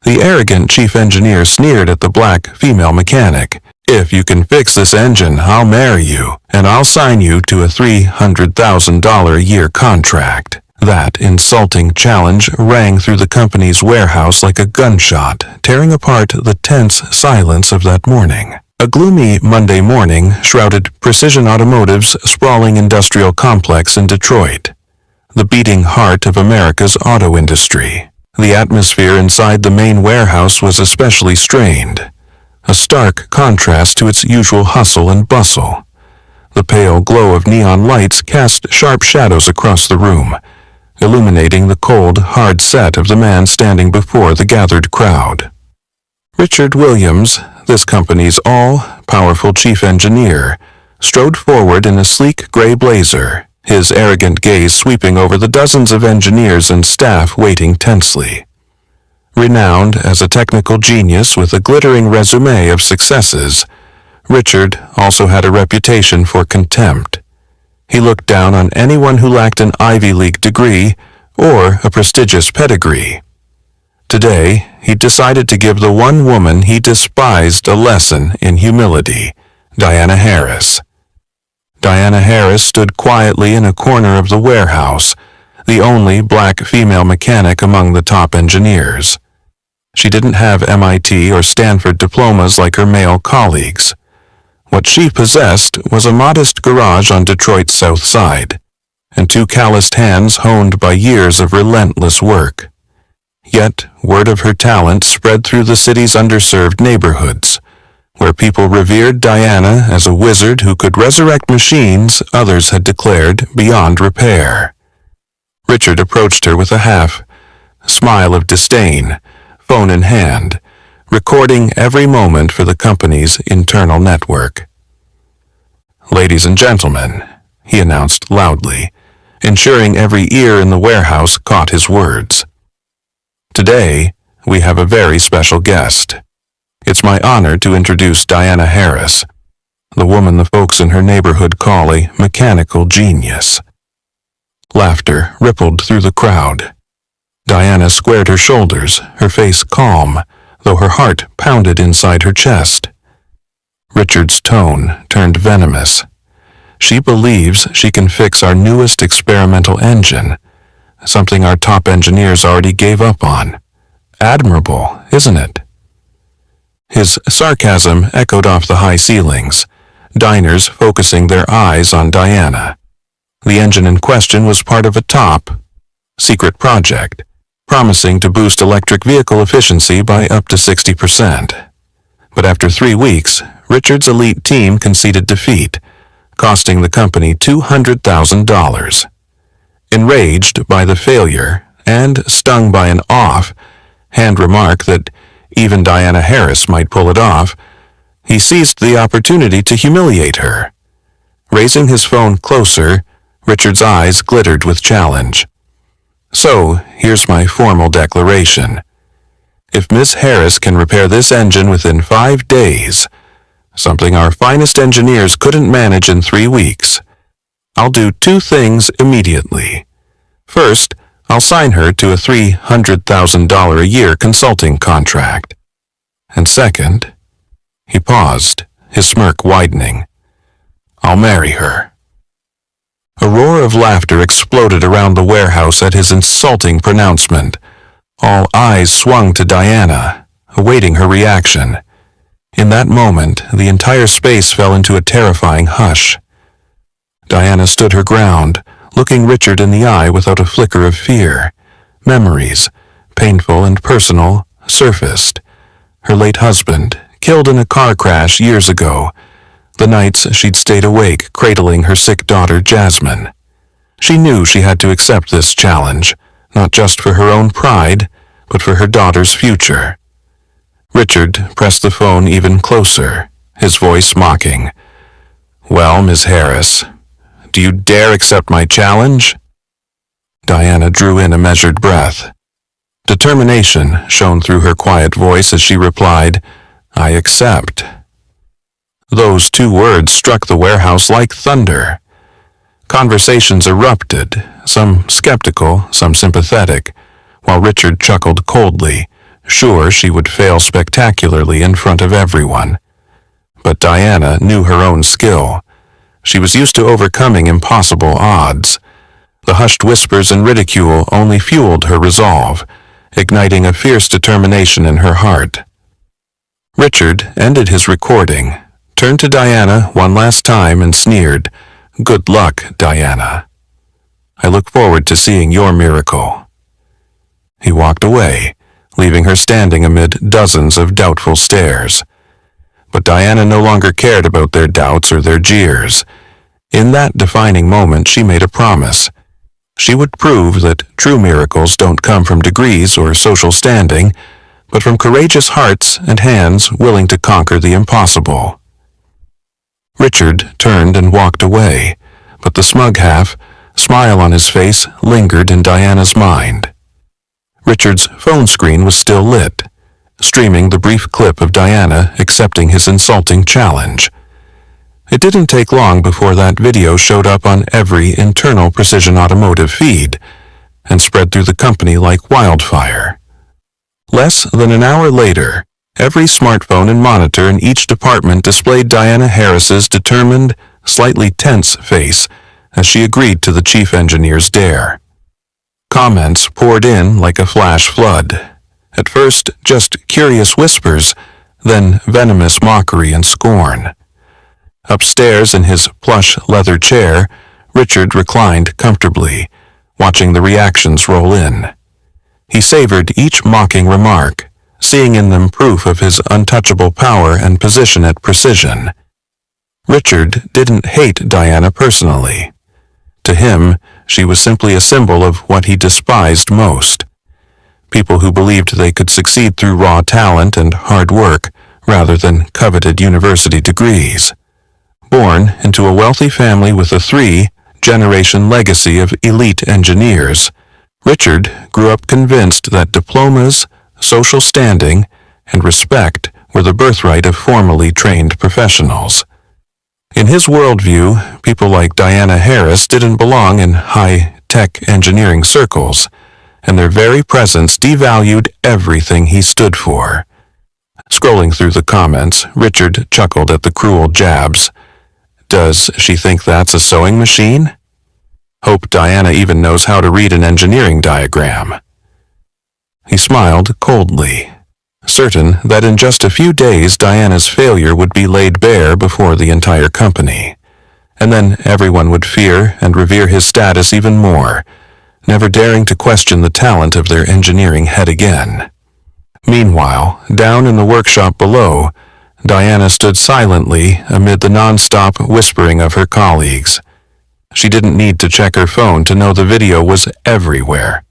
The arrogant chief engineer sneered at the black female mechanic. "If you can fix this engine, I'll marry you, and I'll sign you to a $300,000 a year contract." That insulting challenge rang through the company's warehouse like a gunshot, tearing apart the tense silence of that morning. A gloomy Monday morning shrouded Precision Automotive's sprawling industrial complex in Detroit, the beating heart of America's auto industry. The atmosphere inside the main warehouse was especially strained, a stark contrast to its usual hustle and bustle. The pale glow of neon lights cast sharp shadows across the room, illuminating the cold, hard set of the man standing before the gathered crowd. Richard Williams, this company's all-powerful chief engineer, strode forward in a sleek gray blazer, his arrogant gaze sweeping over the dozens of engineers and staff waiting tensely. Renowned as a technical genius with a glittering resume of successes, Richard also had a reputation for contempt. He looked down on anyone who lacked an Ivy League degree or a prestigious pedigree. Today, he decided to give the one woman he despised a lesson in humility, Diana Harris. Diana Harris stood quietly in a corner of the warehouse, the only black female mechanic among the top engineers. She didn't have MIT or Stanford diplomas like her male colleagues. What she possessed was a modest garage on Detroit's South Side, and two calloused hands honed by years of relentless work. Yet, word of her talent spread through the city's underserved neighborhoods, where people revered Diana as a wizard who could resurrect machines others had declared beyond repair. Richard approached her with a half-smile of disdain, phone in hand, recording every moment for the company's internal network. "Ladies and gentlemen," he announced loudly, ensuring every ear in the warehouse caught his words. "Today, we have a very special guest. It's my honor to introduce Diana Harris, the woman the folks in her neighborhood call a mechanical genius." Laughter rippled through the crowd. Diana squared her shoulders, her face calm, though her heart pounded inside her chest. Richard's tone turned venomous. "She believes she can fix our newest experimental engine, something our top engineers already gave up on. Admirable, isn't it?" His sarcasm echoed off the high ceilings, diners focusing their eyes on Diana. The engine in question was part of a top-secret project, promising to boost electric vehicle efficiency by up to 60%. But after 3 weeks, Richard's elite team conceded defeat, costing the company $200,000. Enraged by the failure and stung by an off-hand remark that even Diana Harris might pull it off, he seized the opportunity to humiliate her. Raising his phone closer, Richard's eyes glittered with challenge. "So, here's my formal declaration. If Miss Harris can repair this engine within 5 days, something our finest engineers couldn't manage in 3 weeks, I'll do 2 things immediately. First, I'll sign her to a $300,000 a year consulting contract. And second," he paused, his smirk widening, "I'll marry her." A roar of laughter exploded around the warehouse at his insulting pronouncement. All eyes swung to Diana, awaiting her reaction. In that moment, the entire space fell into a terrifying hush. Diana stood her ground, looking Richard in the eye without a flicker of fear. Memories, painful and personal, surfaced. Her late husband, killed in a car crash years ago. The nights she'd stayed awake cradling her sick daughter Jasmine. She knew she had to accept this challenge, not just for her own pride, but for her daughter's future. Richard pressed the phone even closer, his voice mocking. "Well, Miss Harris, do you dare accept my challenge?" Diana drew in a measured breath. Determination shone through her quiet voice as she replied, "I accept." Those 2 words struck the warehouse like thunder. Conversations erupted, some skeptical, some sympathetic, while Richard chuckled coldly, sure she would fail spectacularly in front of everyone. But Diana knew her own skill. She was used to overcoming impossible odds. The hushed whispers and ridicule only fueled her resolve, igniting a fierce determination in her heart. Richard ended his recording, turned to Diana one last time and sneered, "Good luck, Diana. I look forward to seeing your miracle." He walked away, leaving her standing amid dozens of doubtful stares. But Diana no longer cared about their doubts or their jeers. In that defining moment, she made a promise. She would prove that true miracles don't come from degrees or social standing, but from courageous hearts and hands willing to conquer the impossible. Richard turned and walked away, but the smug smile on his face lingered in Diana's mind. Richard's phone screen was still lit, streaming the brief clip of Diana accepting his insulting challenge. It didn't take long before that video showed up on every internal Precision Automotive feed and spread through the company like wildfire. Less than an hour later, every smartphone and monitor in each department displayed Diana Harris's determined, slightly tense face as she agreed to the chief engineer's dare. Comments poured in like a flash flood. At first, just curious whispers, then venomous mockery and scorn. Upstairs in his plush leather chair, Richard reclined comfortably, watching the reactions roll in. He savored each mocking remark, seeing in them proof of his untouchable power and position at Precision. Richard didn't hate Diana personally. To him, she was simply a symbol of what he despised most. People who believed they could succeed through raw talent and hard work rather than coveted university degrees. Born into a wealthy family with a 3-generation legacy of elite engineers, Richard grew up convinced that diplomas, social standing, and respect were the birthright of formally trained professionals. In his worldview, people like Diana Harris didn't belong in high-tech engineering circles, and their very presence devalued everything he stood for. Scrolling through the comments, Richard chuckled at the cruel jabs. Does she think that's a sewing machine? Hope Diana even knows how to read an engineering diagram. He smiled coldly, certain that in just a few days Diana's failure would be laid bare before the entire company, and then everyone would fear and revere his status even more, never daring to question the talent of their engineering head again. Meanwhile, down in the workshop below, Diana stood silently amid the non-stop whispering of her colleagues. She didn't need to check her phone to know the video was everywhere.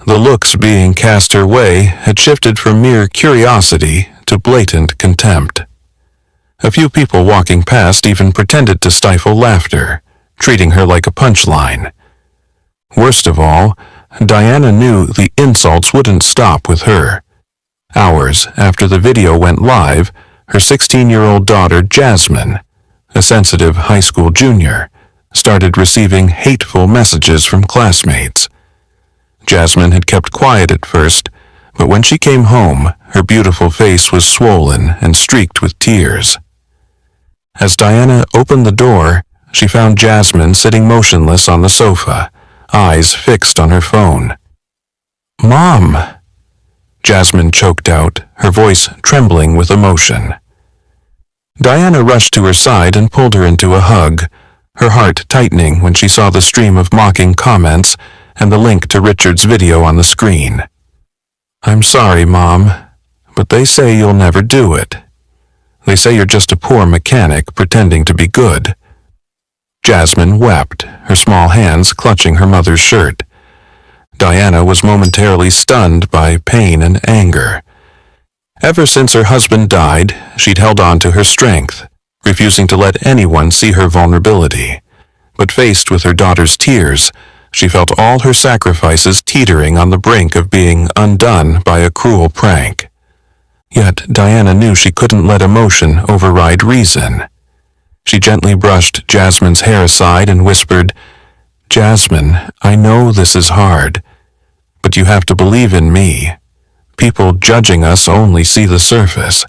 The looks being cast her way had shifted from mere curiosity to blatant contempt. A few people walking past even pretended to stifle laughter, treating her like a punchline. Worst of all, Diana knew the insults wouldn't stop with her. Hours after the video went live, her 16-year-old daughter Jasmine, a sensitive high school junior, started receiving hateful messages from classmates. Jasmine had kept quiet at first, but when she came home, her beautiful face was swollen and streaked with tears. As Diana opened the door, she found Jasmine sitting motionless on the sofa, eyes fixed on her phone. "Mom!" Jasmine choked out, her voice trembling with emotion. Diana rushed to her side and pulled her into a hug, her heart tightening when she saw the stream of mocking comments and the link to Richard's video on the screen. "I'm sorry, Mom, but they say you'll never do it. They say you're just a poor mechanic pretending to be good." Jasmine wept, her small hands clutching her mother's shirt. Diana was momentarily stunned by pain and anger. Ever since her husband died, she'd held on to her strength, refusing to let anyone see her vulnerability. But faced with her daughter's tears, she felt all her sacrifices teetering on the brink of being undone by a cruel prank. Yet Diana knew she couldn't let emotion override reason. She gently brushed Jasmine's hair aside and whispered, "Jasmine, I know this is hard, but you have to believe in me. People judging us only see the surface.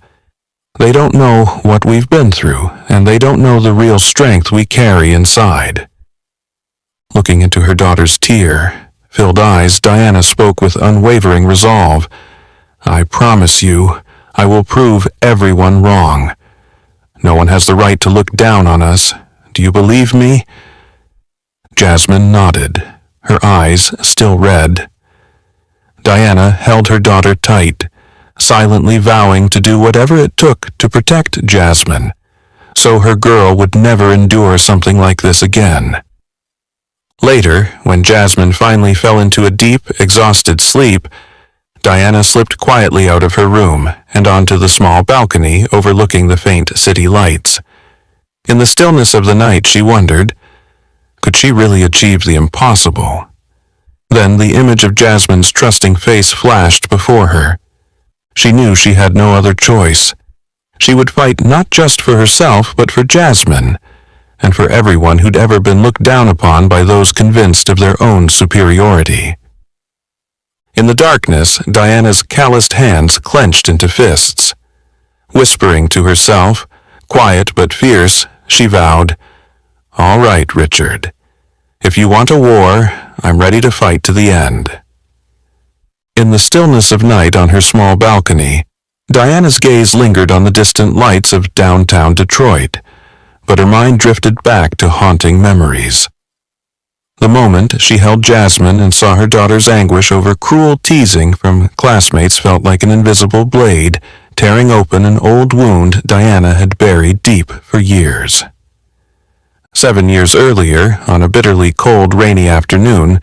They don't know what we've been through, and they don't know the real strength we carry inside." Looking into her daughter's tear-filled eyes, Diana spoke with unwavering resolve. "I promise you, I will prove everyone wrong. No one has the right to look down on us. Do you believe me?" Jasmine nodded, her eyes still red. Diana held her daughter tight, silently vowing to do whatever it took to protect Jasmine, so her girl would never endure something like this again. Later, when Jasmine finally fell into a deep, exhausted sleep, Diana slipped quietly out of her room and onto the small balcony overlooking the faint city lights. In the stillness of the night, she wondered, could she really achieve the impossible? Then the image of Jasmine's trusting face flashed before her. She knew she had no other choice. She would fight not just for herself, but for Jasmine, and for everyone who'd ever been looked down upon by those convinced of their own superiority. In the darkness, Diana's calloused hands clenched into fists. Whispering to herself, quiet but fierce, she vowed, "All right, Richard. If you want a war, I'm ready to fight to the end." In the stillness of night on her small balcony, Diana's gaze lingered on the distant lights of downtown Detroit, but her mind drifted back to haunting memories. The moment she held Jasmine and saw her daughter's anguish over cruel teasing from classmates felt like an invisible blade tearing open an old wound Diana had buried deep for years. 7 years earlier, on a bitterly cold, rainy afternoon,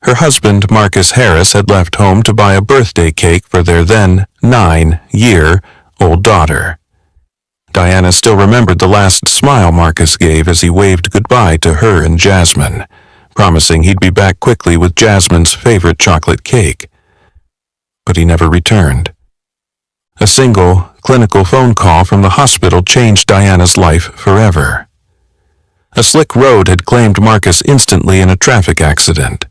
her husband Marcus Harris had left home to buy a birthday cake for their then 9-year-old daughter. Diana still remembered the last smile Marcus gave as he waved goodbye to her and Jasmine, promising he'd be back quickly with Jasmine's favorite chocolate cake. But he never returned. A single, clinical phone call from the hospital changed Diana's life forever. A slick road had claimed Marcus instantly in a traffic accident.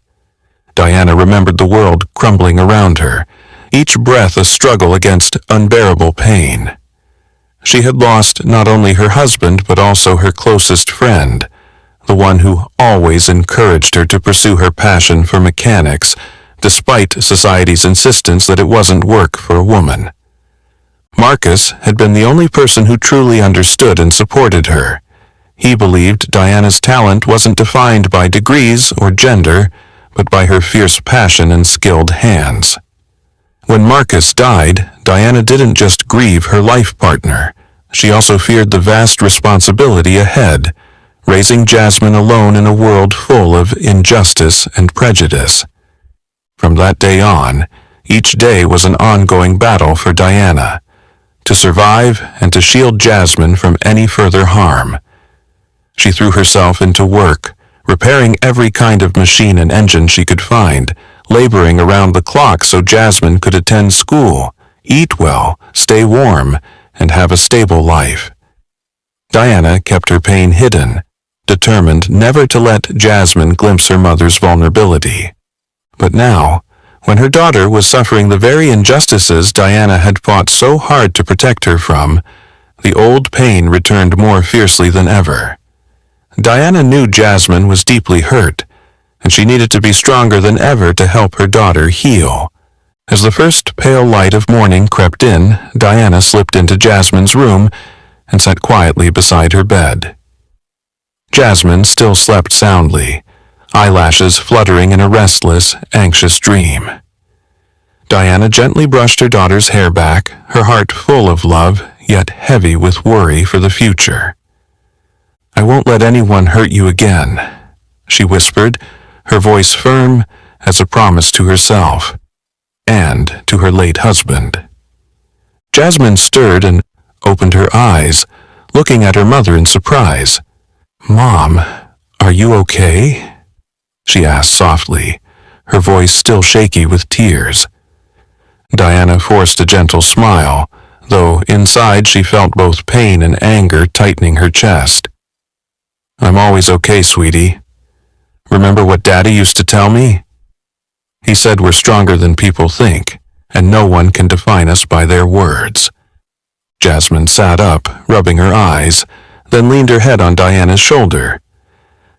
Diana remembered the world crumbling around her, each breath a struggle against unbearable pain. She had lost not only her husband but also her closest friend, the one who always encouraged her to pursue her passion for mechanics, despite society's insistence that it wasn't work for a woman. Marcus had been the only person who truly understood and supported her. He believed Diana's talent wasn't defined by degrees or gender, but by her fierce passion and skilled hands. When Marcus died, Diana didn't just grieve her life partner. She also feared the vast responsibility ahead, raising Jasmine alone in a world full of injustice and prejudice. From that day on, each day was an ongoing battle for Diana, to survive and to shield Jasmine from any further harm. She threw herself into work, repairing every kind of machine and engine she could find, laboring around the clock so Jasmine could attend school, eat well, stay warm, and have a stable life. Diana kept her pain hidden, determined never to let Jasmine glimpse her mother's vulnerability. But now, when her daughter was suffering the very injustices Diana had fought so hard to protect her from, the old pain returned more fiercely than ever. Diana knew Jasmine was deeply hurt, and she needed to be stronger than ever to help her daughter heal. As the first pale light of morning crept in, Diana slipped into Jasmine's room and sat quietly beside her bed. Jasmine still slept soundly, eyelashes fluttering in a restless, anxious dream. Diana gently brushed her daughter's hair back, her heart full of love, yet heavy with worry for the future. "I won't let anyone hurt you again," she whispered, her voice firm as a promise to herself and to her late husband. Jasmine stirred and opened her eyes, looking at her mother in surprise. "Mom, are you okay?" she asked softly, her voice still shaky with tears. Diana forced a gentle smile, though inside she felt both pain and anger tightening her chest. "I'm always okay, sweetie. Remember what Daddy used to tell me? He said we're stronger than people think, and no one can define us by their words." Jasmine sat up, rubbing her eyes, then leaned her head on Diana's shoulder.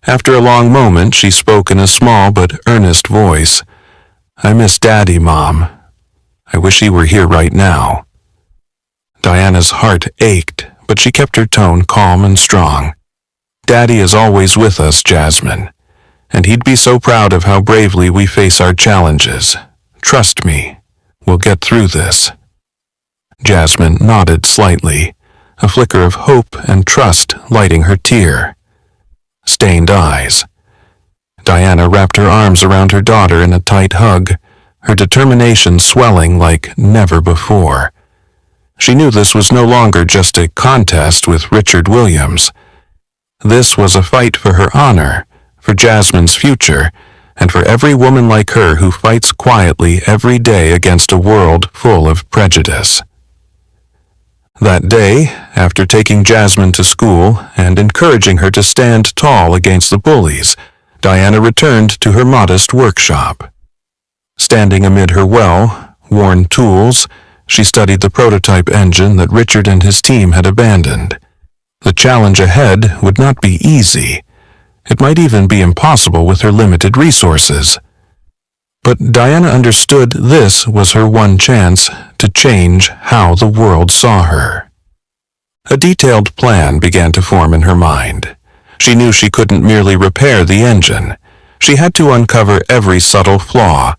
After a long moment, she spoke in a small but earnest voice. "I miss Daddy, Mom. I wish he were here right now." Diana's heart ached, but she kept her tone calm and strong. "Daddy is always with us, Jasmine, and he'd be so proud of how bravely we face our challenges. Trust me, we'll get through this." Jasmine nodded slightly, a flicker of hope and trust lighting her tear. Stained eyes. Diana wrapped her arms around her daughter in a tight hug, her determination swelling like never before. She knew this was no longer just a contest with Richard Williams. This was a fight for her honor, for Jasmine's future, and for every woman like her who fights quietly every day against a world full of prejudice. That day, after taking Jasmine to school and encouraging her to stand tall against the bullies, Diana returned to her modest workshop. Standing amid her well-worn tools, she studied the prototype engine that Richard and his team had abandoned. The challenge ahead would not be easy. It might even be impossible with her limited resources. But Diana understood this was her one chance to change how the world saw her. A detailed plan began to form in her mind. She knew she couldn't merely repair the engine. She had to uncover every subtle flaw,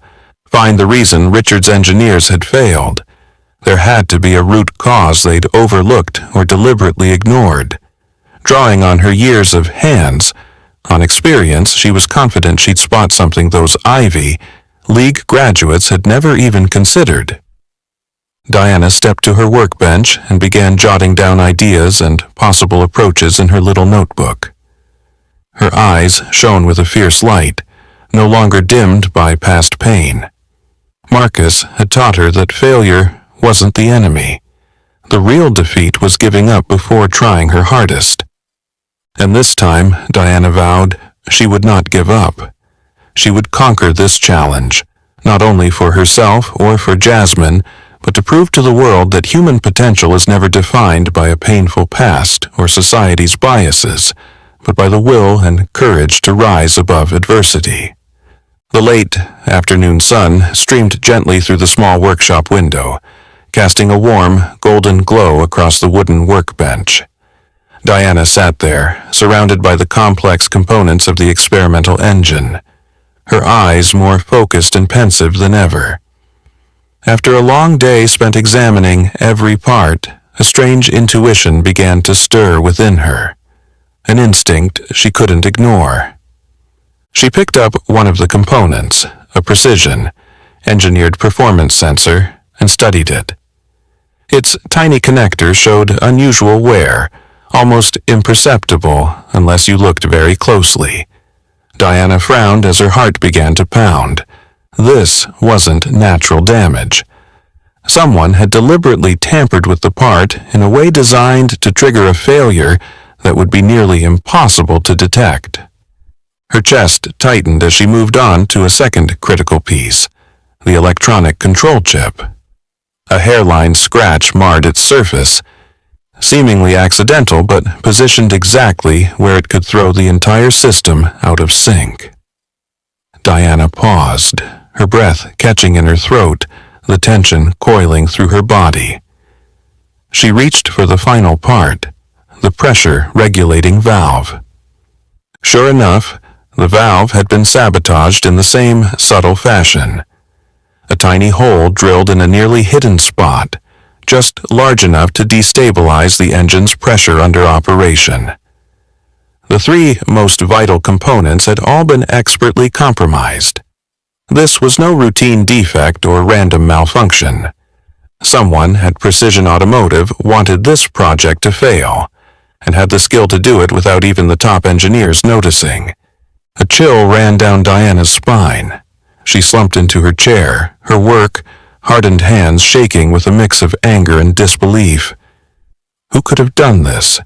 find the reason Richard's engineers had failed. There had to be a root cause they'd overlooked or deliberately ignored. Drawing on her years of hands, on experience, she was confident she'd spot something those Ivy League graduates had never even considered. Diana stepped to her workbench and began jotting down ideas and possible approaches in her little notebook. Her eyes shone with a fierce light, no longer dimmed by past pain. Marcus had taught her that failure wasn't the enemy. The real defeat was giving up before trying her hardest. And this time, Diana vowed, she would not give up. She would conquer this challenge, not only for herself or for Jasmine, but to prove to the world that human potential is never defined by a painful past or society's biases, but by the will and courage to rise above adversity. The late afternoon sun streamed gently through the small workshop window, casting a warm, golden glow across the wooden workbench. Diana sat there, surrounded by the complex components of the experimental engine, her eyes more focused and pensive than ever. After a long day spent examining every part, a strange intuition began to stir within her, an instinct she couldn't ignore. She picked up one of the components, a precision, engineered performance sensor, and studied it. Its tiny connector showed unusual wear, almost imperceptible unless you looked very closely. Diana frowned as her heart began to pound. This wasn't natural damage. Someone had deliberately tampered with the part in a way designed to trigger a failure that would be nearly impossible to detect. Her chest tightened as she moved on to a second critical piece, the electronic control chip. A hairline scratch marred its surface, seemingly accidental but positioned exactly where it could throw the entire system out of sync. Diana paused, her breath catching in her throat, the tension coiling through her body. She reached for the final part, the pressure-regulating valve. Sure enough, the valve had been sabotaged in the same subtle fashion. A tiny hole drilled in a nearly hidden spot, just large enough to destabilize the engine's pressure under operation. The three most vital components had all been expertly compromised. This was no routine defect or random malfunction. Someone at Precision Automotive wanted this project to fail, and had the skill to do it without even the top engineers noticing. A chill ran down Diana's spine. She slumped into her chair, her hardened hands shaking with a mix of anger and disbelief. Who could have done this?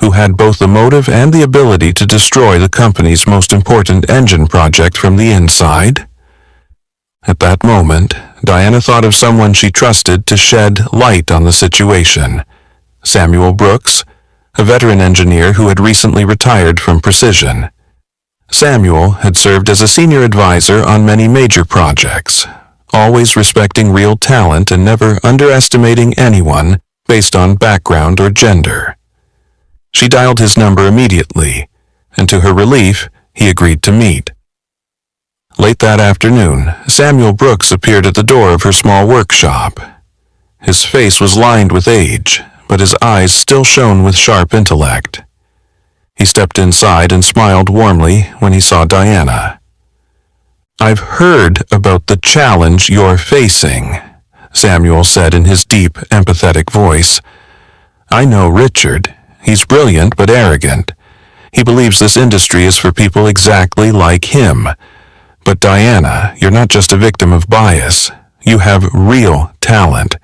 Who had both the motive and the ability to destroy the company's most important engine project from the inside? At that moment, Diana thought of someone she trusted to shed light on the situation. Samuel Brooks, a veteran engineer who had recently retired from Precision. Samuel had served as a senior advisor on many major projects, always respecting real talent and never underestimating anyone based on background or gender. She dialed his number immediately, and to her relief, he agreed to meet. Late that afternoon, Samuel Brooks appeared at the door of her small workshop. His face was lined with age, but his eyes still shone with sharp intellect. He stepped inside and smiled warmly when he saw Diana. "I've heard about the challenge you're facing," Samuel said in his deep, empathetic voice. "I know Richard. He's brilliant but arrogant. He believes this industry is for people exactly like him. But Diana, you're not just a victim of bias. You have real talent,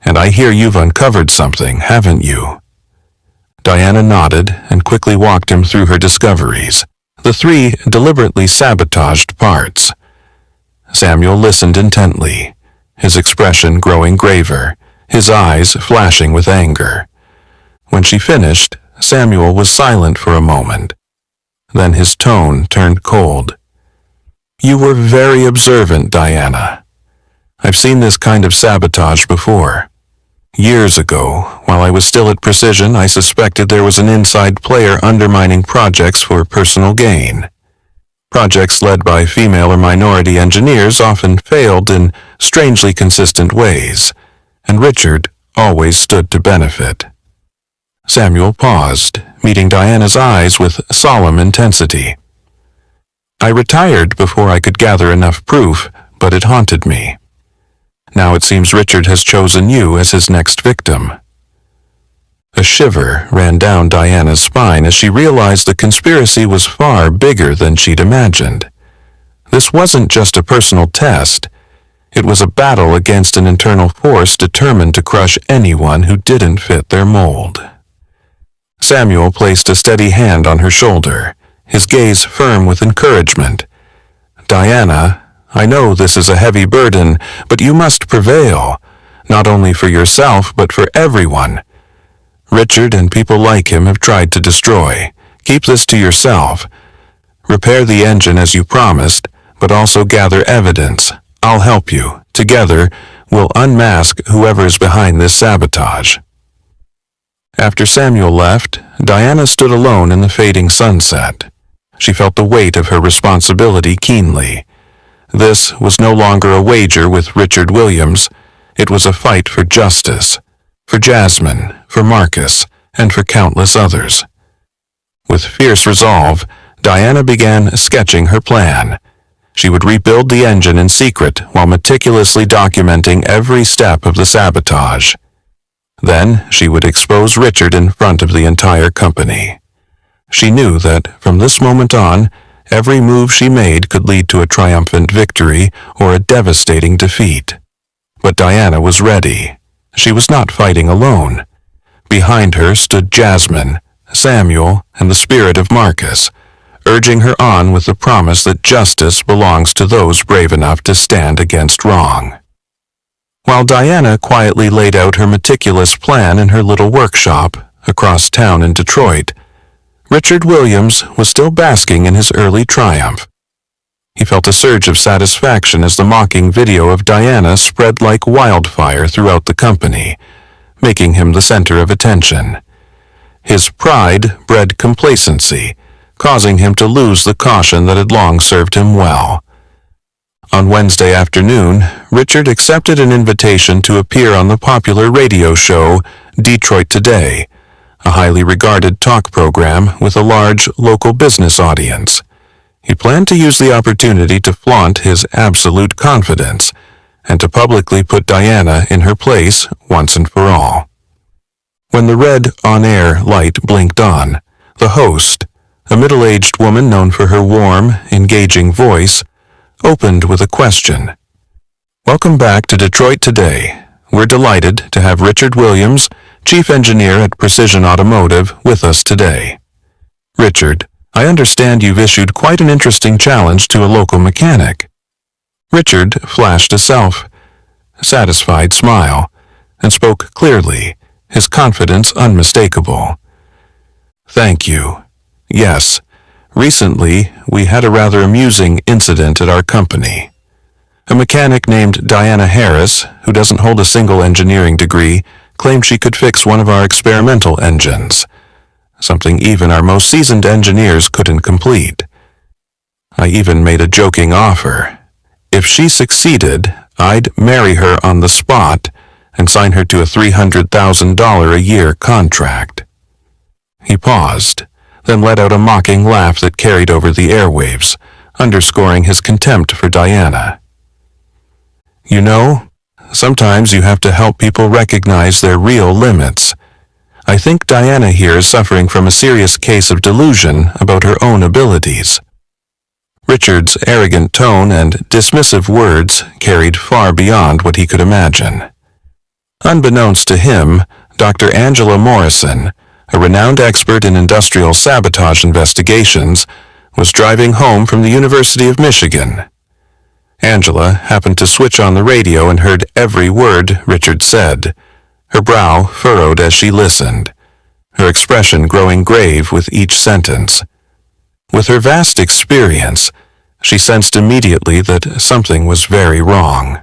and I hear you've uncovered something, haven't you?" Diana nodded and quickly walked him through her discoveries, the three deliberately sabotaged parts. Samuel listened intently, his expression growing graver, his eyes flashing with anger. When she finished, Samuel was silent for a moment. Then his tone turned cold. "You were very observant, Diana. I've seen this kind of sabotage before. Years ago, while I was still at Precision, I suspected there was an inside player undermining projects for personal gain. Projects led by female or minority engineers often failed in strangely consistent ways, and Richard always stood to benefit." Samuel paused, meeting Diana's eyes with solemn intensity. "I retired before I could gather enough proof, but it haunted me. Now it seems Richard has chosen you as his next victim." A shiver ran down Diana's spine as she realized the conspiracy was far bigger than she'd imagined. This wasn't just a personal test. It was a battle against an internal force determined to crush anyone who didn't fit their mold. Samuel placed a steady hand on her shoulder, his gaze firm with encouragement. "Diana, I know this is a heavy burden, but you must prevail, not only for yourself but for everyone. Richard and people like him have tried to destroy. Keep this to yourself. Repair the engine as you promised, but also gather evidence. I'll help you. Together, we'll unmask whoever is behind this sabotage." After Samuel left, Diana stood alone in the fading sunset. She felt the weight of her responsibility keenly. This was no longer a wager with Richard Williams. It was a fight for justice, for Jasmine, for Marcus, and for countless others. With fierce resolve, Diana began sketching her plan. She would rebuild the engine in secret while meticulously documenting every step of the sabotage. Then she would expose Richard in front of the entire company. She knew that from this moment on, every move she made could lead to a triumphant victory or a devastating defeat. But Diana was ready. She was not fighting alone. Behind her stood Jasmine, Samuel, and the spirit of Marcus, urging her on with the promise that justice belongs to those brave enough to stand against wrong. While Diana quietly laid out her meticulous plan in her little workshop across town in Detroit, Richard Williams was still basking in his early triumph. He felt a surge of satisfaction as the mocking video of Diana spread like wildfire throughout the company, making him the center of attention. His pride bred complacency, causing him to lose the caution that had long served him well. On Wednesday afternoon, Richard accepted an invitation to appear on the popular radio show Detroit Today, a highly regarded talk program with a large local business audience. He planned to use the opportunity to flaunt his absolute confidence and to publicly put Diana in her place once and for all. When the red on-air light blinked on, the host, a middle-aged woman known for her warm, engaging voice, opened with a question. "Welcome back to Detroit Today. We're delighted to have Richard Williams, Chief Engineer at Precision Automotive, with us today. Richard, I understand you've issued quite an interesting challenge to a local mechanic." Richard flashed a self-satisfied smile and spoke clearly, his confidence unmistakable. "Thank you. Yes, recently we had a rather amusing incident at our company. A mechanic named Diana Harris, who doesn't hold a single engineering degree, claimed she could fix one of our experimental engines, something even our most seasoned engineers couldn't complete. I even made a joking offer. If she succeeded, I'd marry her on the spot and sign her to a $300,000 a year contract." He paused, then let out a mocking laugh that carried over the airwaves, underscoring his contempt for Diana. "You know, sometimes you have to help people recognize their real limits. I think Diana here is suffering from a serious case of delusion about her own abilities." Richard's arrogant tone and dismissive words carried far beyond what he could imagine. Unbeknownst to him, Dr. Angela Morrison, a renowned expert in industrial sabotage investigations, was driving home from the University of Michigan. Angela happened to switch on the radio and heard every word Richard said, her brow furrowed as she listened, her expression growing grave with each sentence. With her vast experience, she sensed immediately that something was very wrong.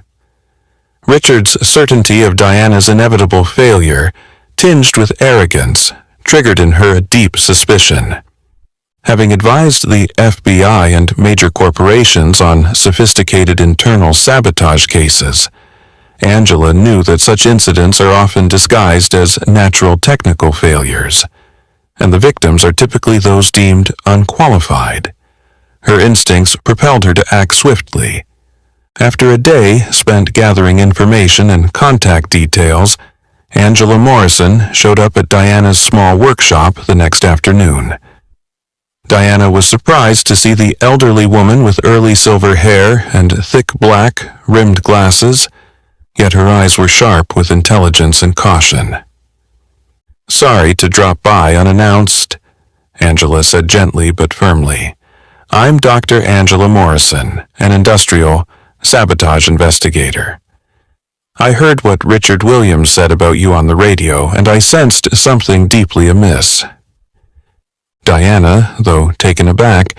Richard's certainty of Diana's inevitable failure, tinged with arrogance, triggered in her a deep suspicion. Having advised the FBI and major corporations on sophisticated internal sabotage cases, Angela knew that such incidents are often disguised as natural technical failures, and the victims are typically those deemed unqualified. Her instincts propelled her to act swiftly. After a day spent gathering information and contact details, Angela Morrison showed up at Diana's small workshop the next afternoon. Diana was surprised to see the elderly woman with early silver hair and thick black, rimmed glasses, yet her eyes were sharp with intelligence and caution. "Sorry to drop by unannounced," Angela said gently but firmly. "I'm Dr. Angela Morrison, an industrial sabotage investigator. I heard what Richard Williams said about you on the radio, and I sensed something deeply amiss." Diana, though taken aback,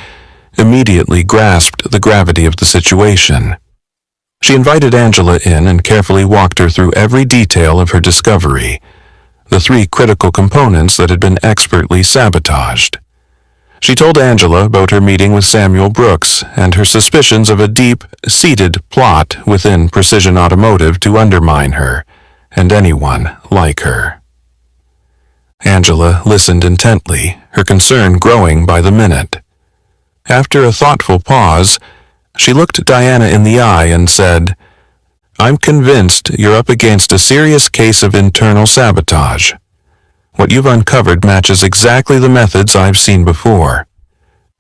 immediately grasped the gravity of the situation. She invited Angela in and carefully walked her through every detail of her discovery, the 3 critical components that had been expertly sabotaged. She told Angela about her meeting with Samuel Brooks and her suspicions of a deep-seated plot within Precision Automotive to undermine her and anyone like her. Angela listened intently, her concern growing by the minute. After a thoughtful pause, she looked Diana in the eye and said, "I'm convinced you're up against a serious case of internal sabotage. What you've uncovered matches exactly the methods I've seen before.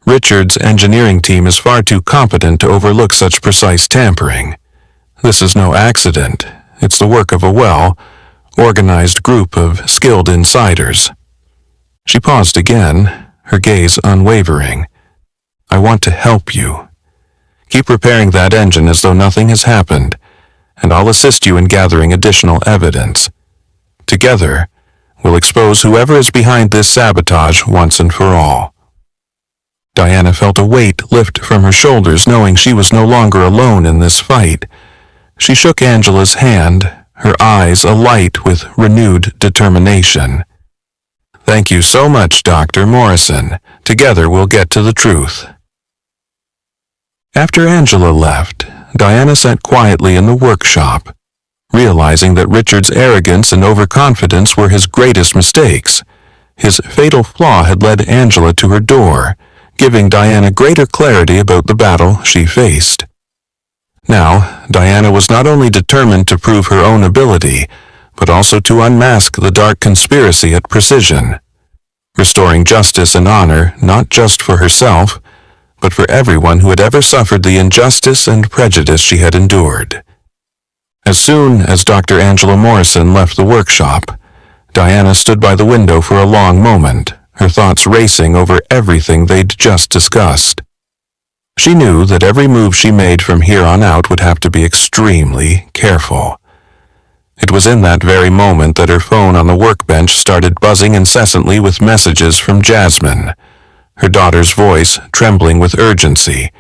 Richard's engineering team is far too competent to overlook such precise tampering. This is no accident. It's the work of a well-organized group of skilled insiders." She paused again, her gaze unwavering. "I want to help you. Keep repairing that engine as though nothing has happened, and I'll assist you in gathering additional evidence. Together, we'll expose whoever is behind this sabotage once and for all." Diana felt a weight lift from her shoulders, knowing she was no longer alone in this fight. She shook Angela's hand, her eyes alight with renewed determination. "Thank you so much, Dr. Morrison. Together we'll get to the truth." After Angela left, Diana sat quietly in the workshop, realizing that Richard's arrogance and overconfidence were his greatest mistakes. His fatal flaw had led Angela to her door, giving Diana greater clarity about the battle she faced. Now, Diana was not only determined to prove her own ability, but also to unmask the dark conspiracy at Precision, restoring justice and honor not just for herself, but for everyone who had ever suffered the injustice and prejudice she had endured. As soon as Dr. Angela Morrison left the workshop, Diana stood by the window for a long moment, her thoughts racing over everything they'd just discussed. She knew that every move she made from here on out would have to be extremely careful. It was in that very moment that her phone on the workbench started buzzing incessantly with messages from Jasmine, her daughter's voice trembling with urgency.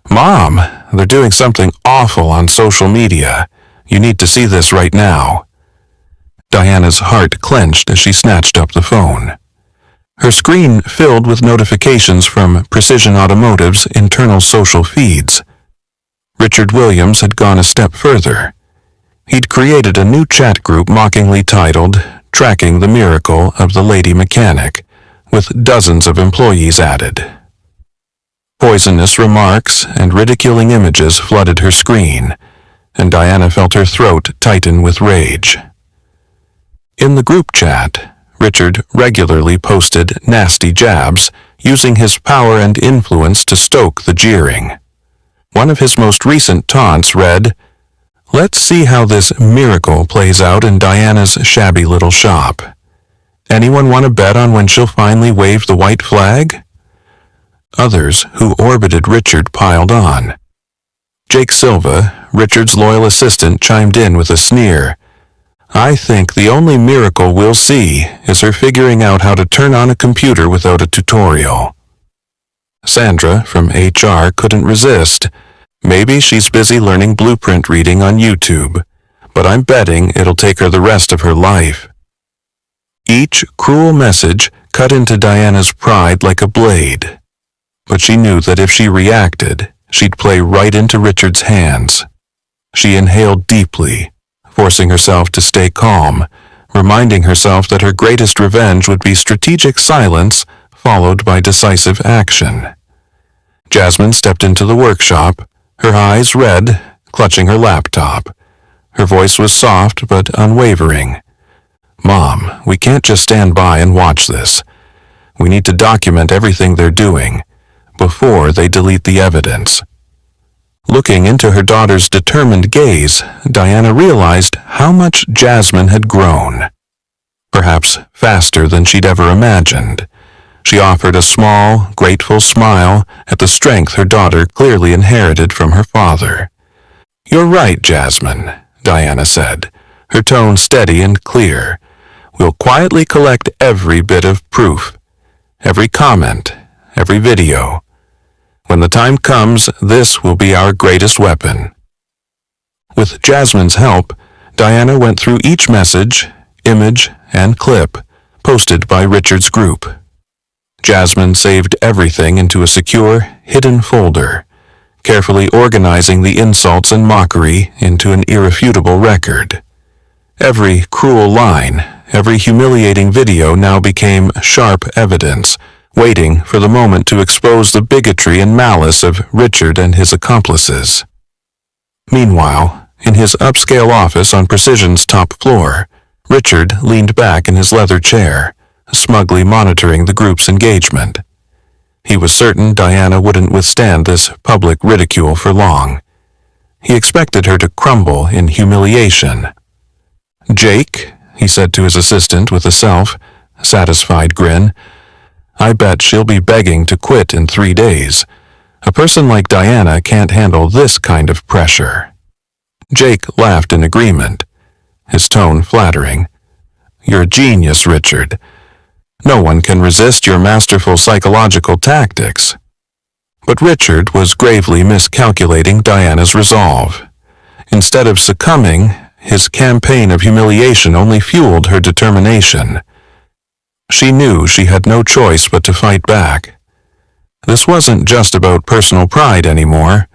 "Mom, they're doing something awful on social media. You need to see this right now." Diana's heart clenched as she snatched up the phone. Her screen filled with notifications from Precision Automotive's internal social feeds. Richard Williams had gone a step further. He'd created a new chat group mockingly titled "Tracking the Miracle of the Lady Mechanic," with dozens of employees added. Poisonous remarks and ridiculing images flooded her screen, and Diana felt her throat tighten with rage. In the group chat, Richard regularly posted nasty jabs, using his power and influence to stoke the jeering. One of his most recent taunts read, "Let's see how this miracle plays out in Diana's shabby little shop. Anyone want to bet on when she'll finally wave the white flag?" Others who orbited Richard piled on. Jake Silva, Richard's loyal assistant, chimed in with a sneer. "I think the only miracle we'll see is her figuring out how to turn on a computer without a tutorial." Sandra from HR couldn't resist. "Maybe she's busy learning blueprint reading on YouTube, but I'm betting it'll take her the rest of her life." Each cruel message cut into Diana's pride like a blade, but she knew that if she reacted, she'd play right into Richard's hands. She inhaled deeply, forcing herself to stay calm, reminding herself that her greatest revenge would be strategic silence followed by decisive action. Jasmine stepped into the workshop, her eyes red, clutching her laptop. Her voice was soft but unwavering. "Mom, we can't just stand by and watch this. We need to document everything they're doing before they delete the evidence." Looking into her daughter's determined gaze, Diana realized how much Jasmine had grown. Perhaps faster than she'd ever imagined. She offered a small, grateful smile at the strength her daughter clearly inherited from her father. "You're right, Jasmine," Diana said, her tone steady and clear. "We'll quietly collect every bit of proof, every comment, every video. When the time comes, this will be our greatest weapon." With Jasmine's help, Diana went through each message, image, and clip posted by Richard's group. Jasmine saved everything into a secure, hidden folder, carefully organizing the insults and mockery into an irrefutable record. Every cruel line, every humiliating video now became sharp evidence, waiting for the moment to expose the bigotry and malice of Richard and his accomplices. Meanwhile, in his upscale office on Precision's top floor, Richard leaned back in his leather chair, smugly monitoring the group's engagement. He was certain Diana wouldn't withstand this public ridicule for long. He expected her to crumble in humiliation. "Jake," he said to his assistant with a self-satisfied grin, "I bet she'll be begging to quit in 3 days. A person like Diana can't handle this kind of pressure." Jake laughed in agreement, his tone flattering. "You're a genius, Richard. No one can resist your masterful psychological tactics." But Richard was gravely miscalculating Diana's resolve. Instead of succumbing, his campaign of humiliation only fueled her determination. She knew she had no choice but to fight back. This wasn't just about personal pride anymore.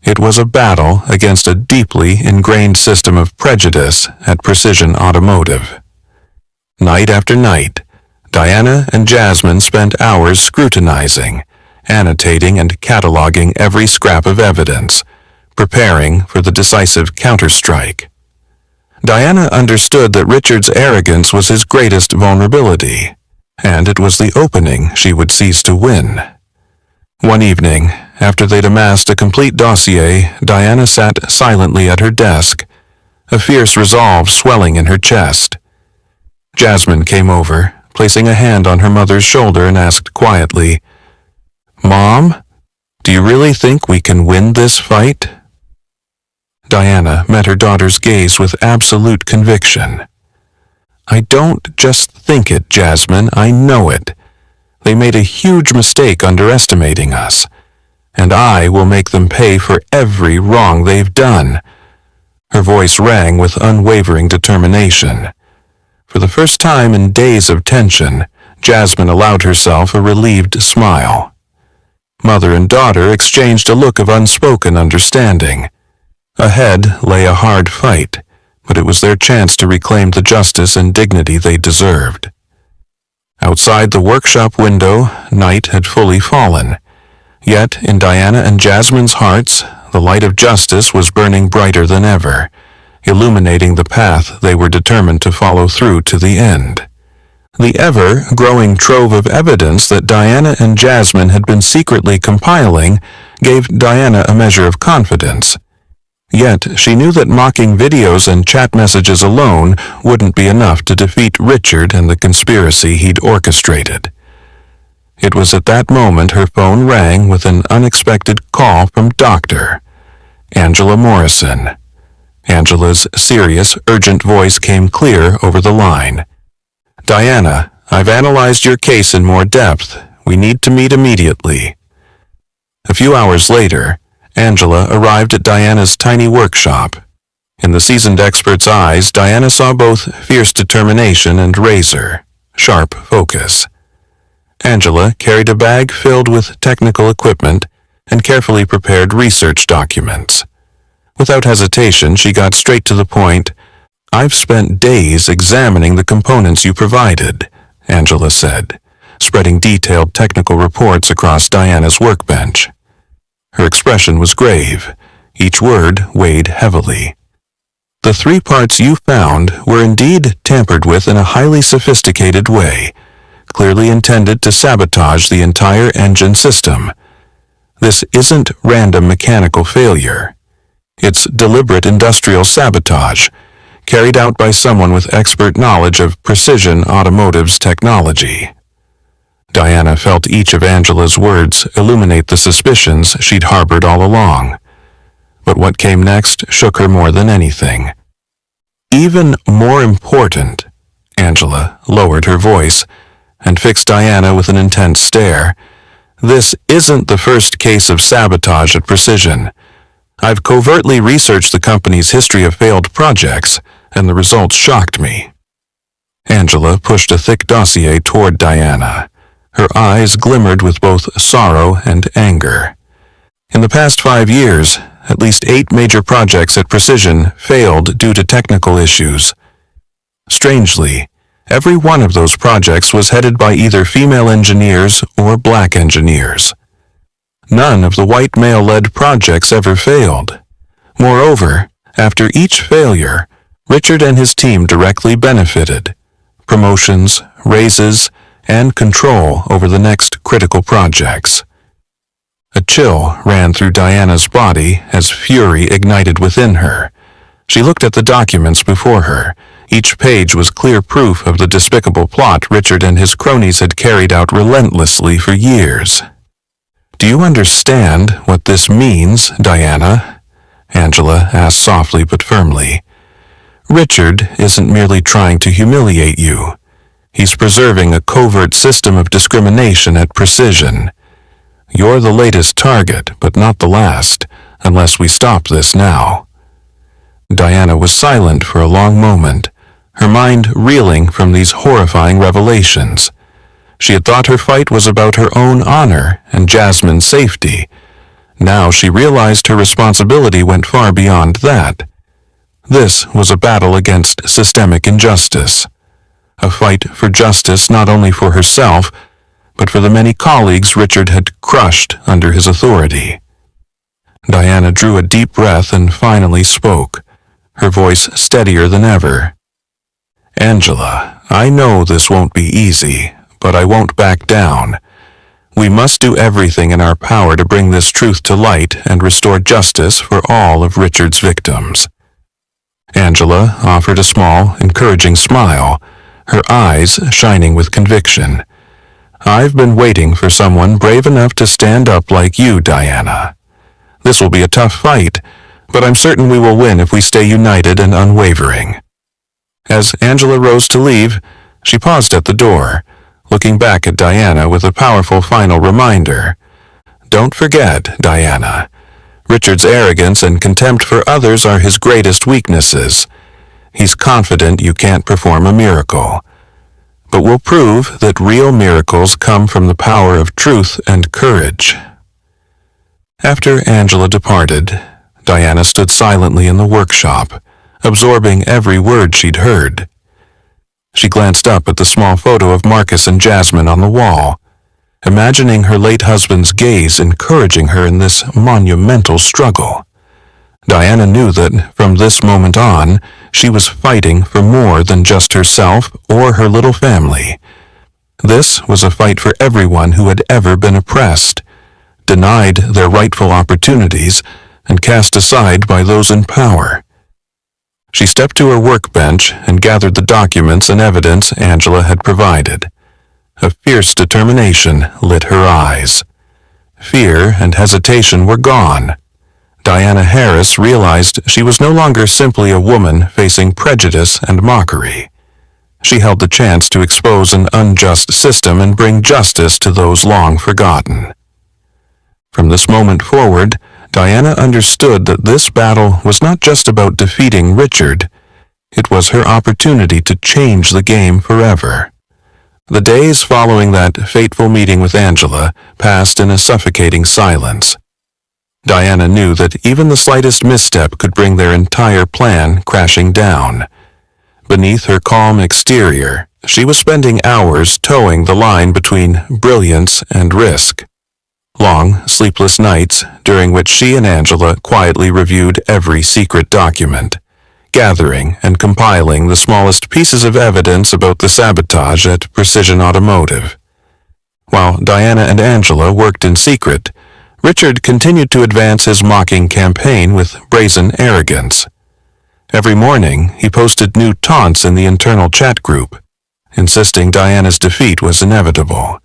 It was a battle against a deeply ingrained system of prejudice at Precision Automotive. Night after night, Diana and Jasmine spent hours scrutinizing, annotating, and cataloging every scrap of evidence, preparing for the decisive counterstrike. Diana understood that Richard's arrogance was his greatest vulnerability, and it was the opening she would seize to win. One evening, after they'd amassed a complete dossier, Diana sat silently at her desk, a fierce resolve swelling in her chest. Jasmine came over, placing a hand on her mother's shoulder, and asked quietly, "Mom, Do you really think we can win this fight?" Diana met her daughter's gaze with absolute conviction. "I don't just think it, Jasmine, I know it. They made a huge mistake underestimating us, and I will make them pay for every wrong they've done." Her voice rang with unwavering determination. For the first time in days of tension, Jasmine allowed herself a relieved smile. Mother and daughter exchanged a look of unspoken understanding. Ahead lay a hard fight, but it was their chance to reclaim the justice and dignity they deserved. Outside the workshop window, night had fully fallen. Yet, in Diana and Jasmine's hearts, the light of justice was burning brighter than ever, illuminating the path they were determined to follow through to the end. The ever-growing trove of evidence that Diana and Jasmine had been secretly compiling gave Diana a measure of confidence. Yet she knew that mocking videos and chat messages alone wouldn't be enough to defeat Richard and the conspiracy he'd orchestrated. It was at that moment her phone rang with an unexpected call from Dr. Angela Morrison. Angela's serious, urgent voice came clear over the line. "Diana, I've analyzed your case in more depth. We need to meet immediately." A few hours later, Angela arrived at Diana's tiny workshop. In the seasoned expert's eyes, Diana saw both fierce determination and razor-sharp focus. Angela carried a bag filled with technical equipment and carefully prepared research documents. Without hesitation, she got straight to the point. "I've spent days examining the components you provided," Angela said, spreading detailed technical reports across Diana's workbench. Her expression was grave. Each word weighed heavily. "The 3 parts you found were indeed tampered with in a highly sophisticated way, clearly intended to sabotage the entire engine system. This isn't random mechanical failure. It's deliberate industrial sabotage, carried out by someone with expert knowledge of precision automotives technology." Diana felt each of Angela's words illuminate the suspicions she'd harbored all along. But what came next shook her more than anything. "Even more important," Angela lowered her voice and fixed Diana with an intense stare, "this isn't the first case of sabotage at Precision. I've covertly researched the company's history of failed projects, and the results shocked me." Angela pushed a thick dossier toward Diana. Her eyes glimmered with both sorrow and anger. In the past 5 years, at least 8 major projects at Precision failed due to technical issues. Strangely, every one of those projects was headed by either female engineers or black engineers. None of the white male-led projects ever failed. Moreover, after each failure, Richard and his team directly benefited. Promotions, raises, and control over the next critical projects. A chill ran through Diana's body as fury ignited within her. She looked at the documents before her. Each page was clear proof of the despicable plot Richard and his cronies had carried out relentlessly for years. "Do you understand what this means, Diana?" Angela asked softly but firmly. "Richard isn't merely trying to humiliate you. He's preserving a covert system of discrimination at Precision. You're the latest target, but not the last, unless we stop this now." Diana was silent for a long moment, her mind reeling from these horrifying revelations. She had thought her fight was about her own honor and Jasmine's safety. Now she realized her responsibility went far beyond that. This was a battle against systemic injustice. A fight for justice not only for herself, but for the many colleagues Richard had crushed under his authority. Diana drew a deep breath and finally spoke, her voice steadier than ever. "Angela, I know this won't be easy, but I won't back down. We must do everything in our power to bring this truth to light and restore justice for all of Richard's victims." Angela offered a small, encouraging smile, her eyes shining with conviction. I've been waiting for someone brave enough to stand up like you, Diana. This will be a tough fight, but I'm certain we will win if we stay united and unwavering." As Angela rose to leave, she paused at the door, looking back at Diana with a powerful final reminder. "Don't forget, Diana. Richard's arrogance and contempt for others are his greatest weaknesses. He's confident you can't perform a miracle. But we'll prove that real miracles come from the power of truth and courage." After Angela departed, Diana stood silently in the workshop, absorbing every word she'd heard. She glanced up at the small photo of Marcus and Jasmine on the wall, imagining her late husband's gaze encouraging her in this monumental struggle. Diana knew that from this moment on, she was fighting for more than just herself or her little family. This was a fight for everyone who had ever been oppressed, denied their rightful opportunities, and cast aside by those in power. She stepped to her workbench and gathered the documents and evidence Angela had provided. A fierce determination lit her eyes. Fear and hesitation were gone. Diana Harris realized she was no longer simply a woman facing prejudice and mockery. She held the chance to expose an unjust system and bring justice to those long forgotten. From this moment forward, Diana understood that this battle was not just about defeating Richard. It was her opportunity to change the game forever. The days following that fateful meeting with Angela passed in a suffocating silence. Diana knew that even the slightest misstep could bring their entire plan crashing down. Beneath her calm exterior, she was spending hours towing the line between brilliance and risk. Long, sleepless nights during which she and Angela quietly reviewed every secret document, gathering and compiling the smallest pieces of evidence about the sabotage at Precision Automotive. While Diana and Angela worked in secret, Richard continued to advance his mocking campaign with brazen arrogance. Every morning, he posted new taunts in the internal chat group, insisting Diana's defeat was inevitable.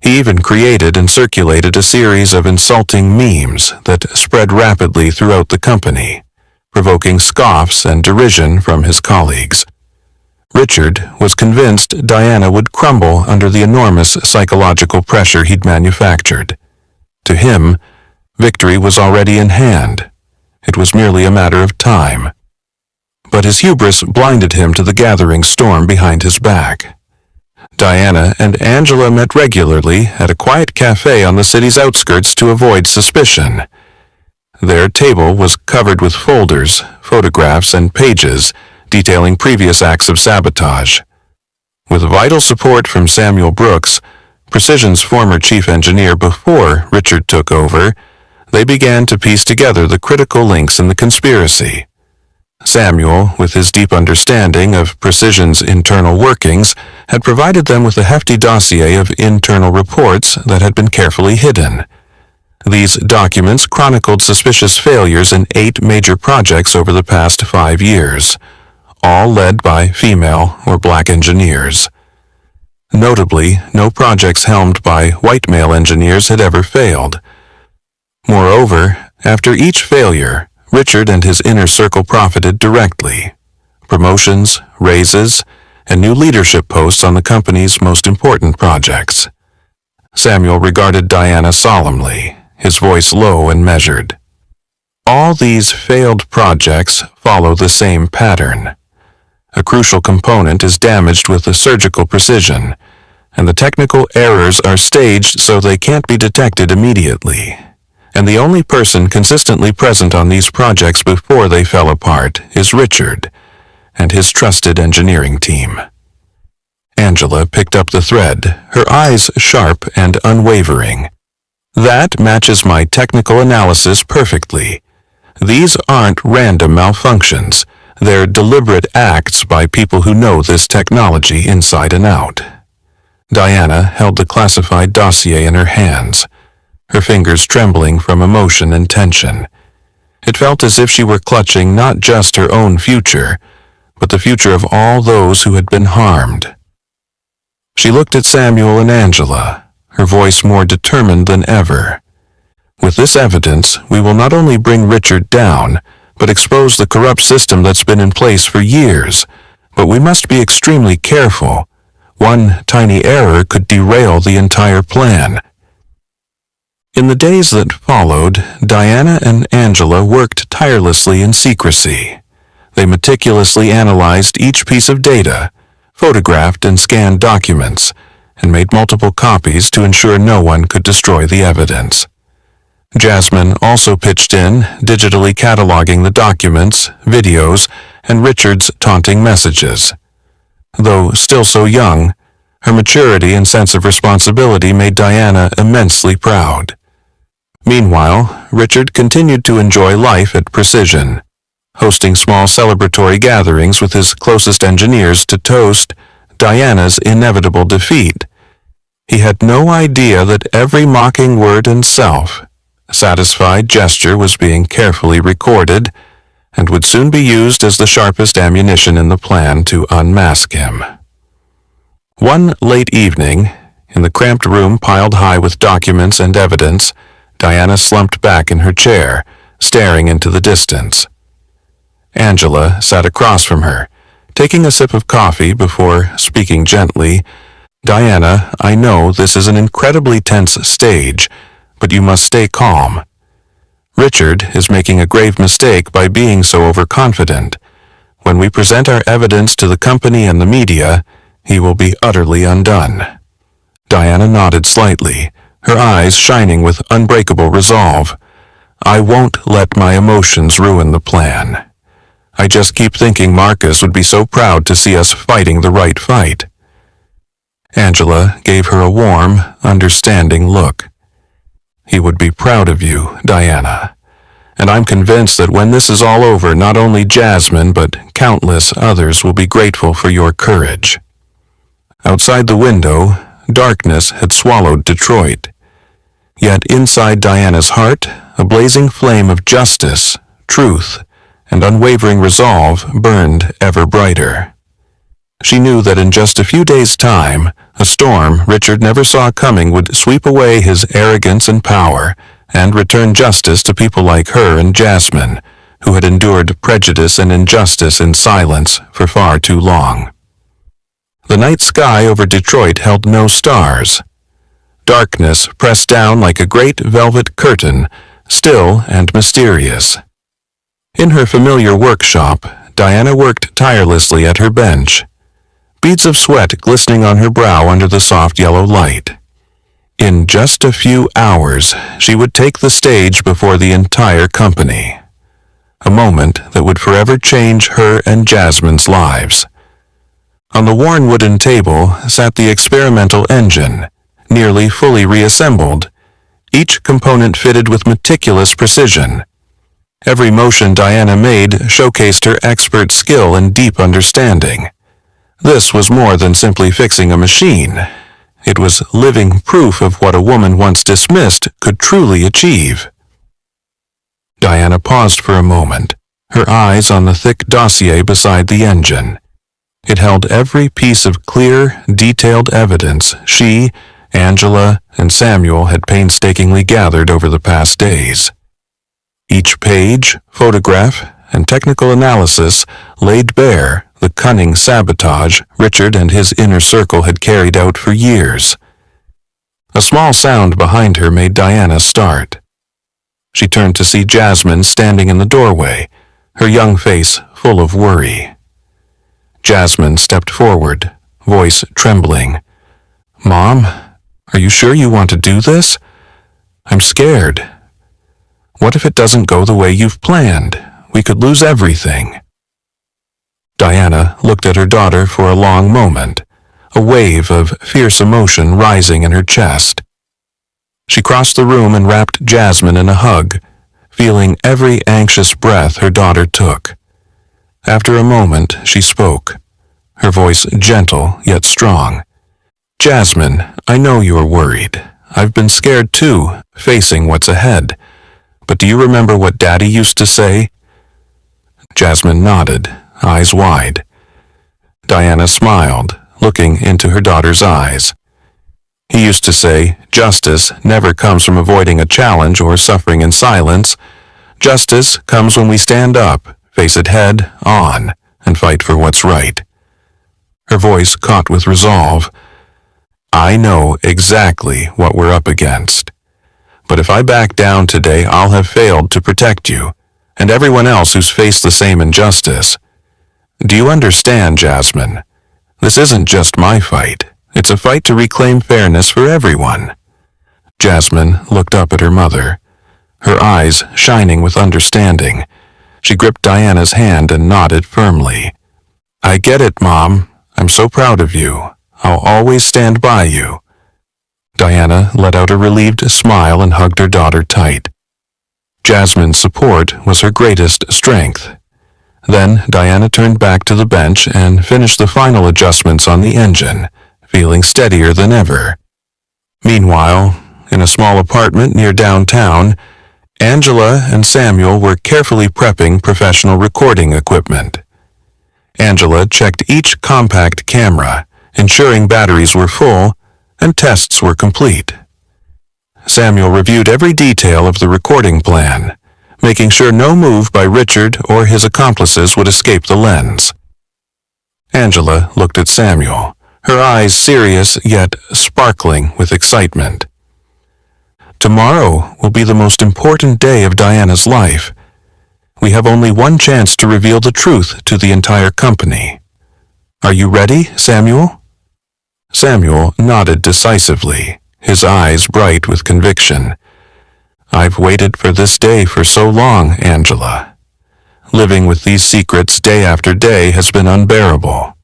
He even created and circulated a series of insulting memes that spread rapidly throughout the company, provoking scoffs and derision from his colleagues. Richard was convinced Diana would crumble under the enormous psychological pressure he'd manufactured. To him, victory was already in hand. It was merely a matter of time. But his hubris blinded him to the gathering storm behind his back. Diana and Angela met regularly at a quiet cafe on the city's outskirts to avoid suspicion. Their table was covered with folders, photographs, and pages detailing previous acts of sabotage. With vital support from Samuel Brooks, Precision's former chief engineer before Richard took over, they began to piece together the critical links in the conspiracy. Samuel, with his deep understanding of Precision's internal workings, had provided them with a hefty dossier of internal reports that had been carefully hidden. These documents chronicled suspicious failures in 8 major projects over the past 5 years, all led by female or black engineers. Notably, no projects helmed by white male engineers had ever failed. Moreover, after each failure, Richard and his inner circle profited directly. Promotions, raises, and new leadership posts on the company's most important projects. Samuel regarded Diana solemnly, his voice low and measured. All these failed projects follow the same pattern. A crucial component is damaged with a surgical precision, and the technical errors are staged so they can't be detected immediately. And the only person consistently present on these projects before they fell apart is Richard and his trusted engineering team. Angela picked up the thread, her eyes sharp and unwavering. "That matches my technical analysis perfectly. These aren't random malfunctions. They're deliberate acts by people who know this technology inside and out." Diana held the classified dossier in her hands, her fingers trembling from emotion and tension. It felt as if she were clutching not just her own future, but the future of all those who had been harmed. She looked at Samuel and Angela, her voice more determined than ever. With this evidence, we will not only bring Richard down, but expose the corrupt system that's been in place for years. But we must be extremely careful. One tiny error could derail the entire plan. In the days that followed, Diana and Angela worked tirelessly in secrecy. They meticulously analyzed each piece of data, photographed and scanned documents, and made multiple copies to ensure no one could destroy the evidence. Jasmine also pitched in, digitally cataloging the documents, videos, and Richard's taunting messages. Though still so young, her maturity and sense of responsibility made Diana immensely proud. Meanwhile, Richard continued to enjoy life at Precision, hosting small celebratory gatherings with his closest engineers to toast Diana's inevitable defeat. He had no idea that every mocking word and self-satisfied gesture was being carefully recorded and would soon be used as the sharpest ammunition in the plan to unmask him. One late evening, in the cramped room piled high with documents and evidence, Diana slumped back in her chair, staring into the distance. Angela sat across from her, taking a sip of coffee before speaking gently, "Diana, I know this is an incredibly tense stage, but you must stay calm. Richard is making a grave mistake by being so overconfident. When we present our evidence to the company and the media, he will be utterly undone." Diana nodded slightly, her eyes shining with unbreakable resolve. "I won't let my emotions ruin the plan. I just keep thinking Marcus would be so proud to see us fighting the right fight." Angela gave her a warm, understanding look. "He would be proud of you, Diana. And I'm convinced that when this is all over, not only Jasmine, but countless others will be grateful for your courage." Outside the window, darkness had swallowed Detroit. Yet inside Diana's heart, a blazing flame of justice, truth, and unwavering resolve burned ever brighter. She knew that in just a few days' time, a storm Richard never saw coming would sweep away his arrogance and power and return justice to people like her and Jasmine, who had endured prejudice and injustice in silence for far too long. The night sky over Detroit held no stars. Darkness pressed down like a great velvet curtain, still and mysterious. In her familiar workshop, Diana worked tirelessly at her bench, beads of sweat glistening on her brow under the soft yellow light. In just a few hours, she would take the stage before the entire company, a moment that would forever change her and Jasmine's lives. On the worn wooden table sat the experimental engine, nearly fully reassembled, each component fitted with meticulous precision. Every motion Diana made showcased her expert skill and deep understanding. This was more than simply fixing a machine. It was living proof of what a woman once dismissed could truly achieve. Diana paused for a moment, her eyes on the thick dossier beside the engine. It held every piece of clear, detailed evidence she, Angela, and Samuel had painstakingly gathered over the past days. Each page, photograph, and technical analysis laid bare the cunning sabotage Richard and his inner circle had carried out for years. A small sound behind her made Diana start. She turned to see Jasmine standing in the doorway, her young face full of worry. Jasmine stepped forward, voice trembling. "Mom, are you sure you want to do this? I'm scared. What if it doesn't go the way you've planned? We could lose everything." Diana looked at her daughter for a long moment, a wave of fierce emotion rising in her chest. She crossed the room and wrapped Jasmine in a hug, feeling every anxious breath her daughter took. After a moment, she spoke, her voice gentle yet strong. "Jasmine, I know you're worried. I've been scared too, facing what's ahead. But do you remember what Daddy used to say?" Jasmine nodded, eyes wide. Diana smiled, looking into her daughter's eyes. He used to say, justice never comes from avoiding a challenge or suffering in silence. Justice comes when we stand up, face it head on, and fight for what's right. Her voice caught with resolve. I know exactly what we're up against. But if I back down today, I'll have failed to protect you, and everyone else who's faced the same injustice. Do you understand, Jasmine? This isn't just my fight. It's a fight to reclaim fairness for everyone. Jasmine looked up at her mother, her eyes shining with understanding. She gripped Diana's hand and nodded firmly. I get it, Mom. I'm so proud of you. I'll always stand by you. Diana let out a relieved smile and hugged her daughter tight. Jasmine's support was her greatest strength. Then Diana turned back to the bench and finished the final adjustments on the engine, feeling steadier than ever. Meanwhile, in a small apartment near downtown, Angela and Samuel were carefully prepping professional recording equipment. Angela checked each compact camera, ensuring batteries were full and tests were complete. Samuel reviewed every detail of the recording plan, making sure no move by Richard or his accomplices would escape the lens. Angela looked at Samuel, her eyes serious yet sparkling with excitement. Tomorrow will be the most important day of Diana's life. We have only one chance to reveal the truth to the entire company. Are you ready, Samuel? Samuel nodded decisively, his eyes bright with conviction. I've waited for this day for so long, Angela. Living with these secrets day after day has been unbearable.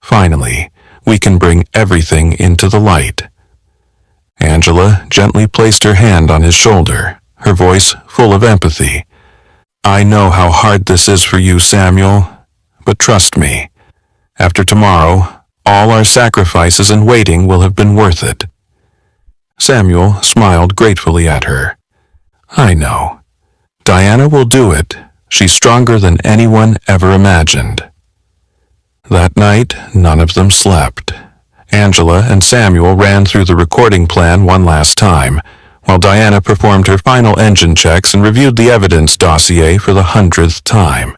Finally, we can bring everything into the light. Angela gently placed her hand on his shoulder, her voice full of empathy. I know how hard this is for you, Samuel, but trust me, after tomorrow, all our sacrifices and waiting will have been worth it. Samuel smiled gratefully at her. I know. Diana will do it. She's stronger than anyone ever imagined. That night, none of them slept. Angela and Samuel ran through the recording plan one last time, while Diana performed her final engine checks and reviewed the evidence dossier for the 100th time.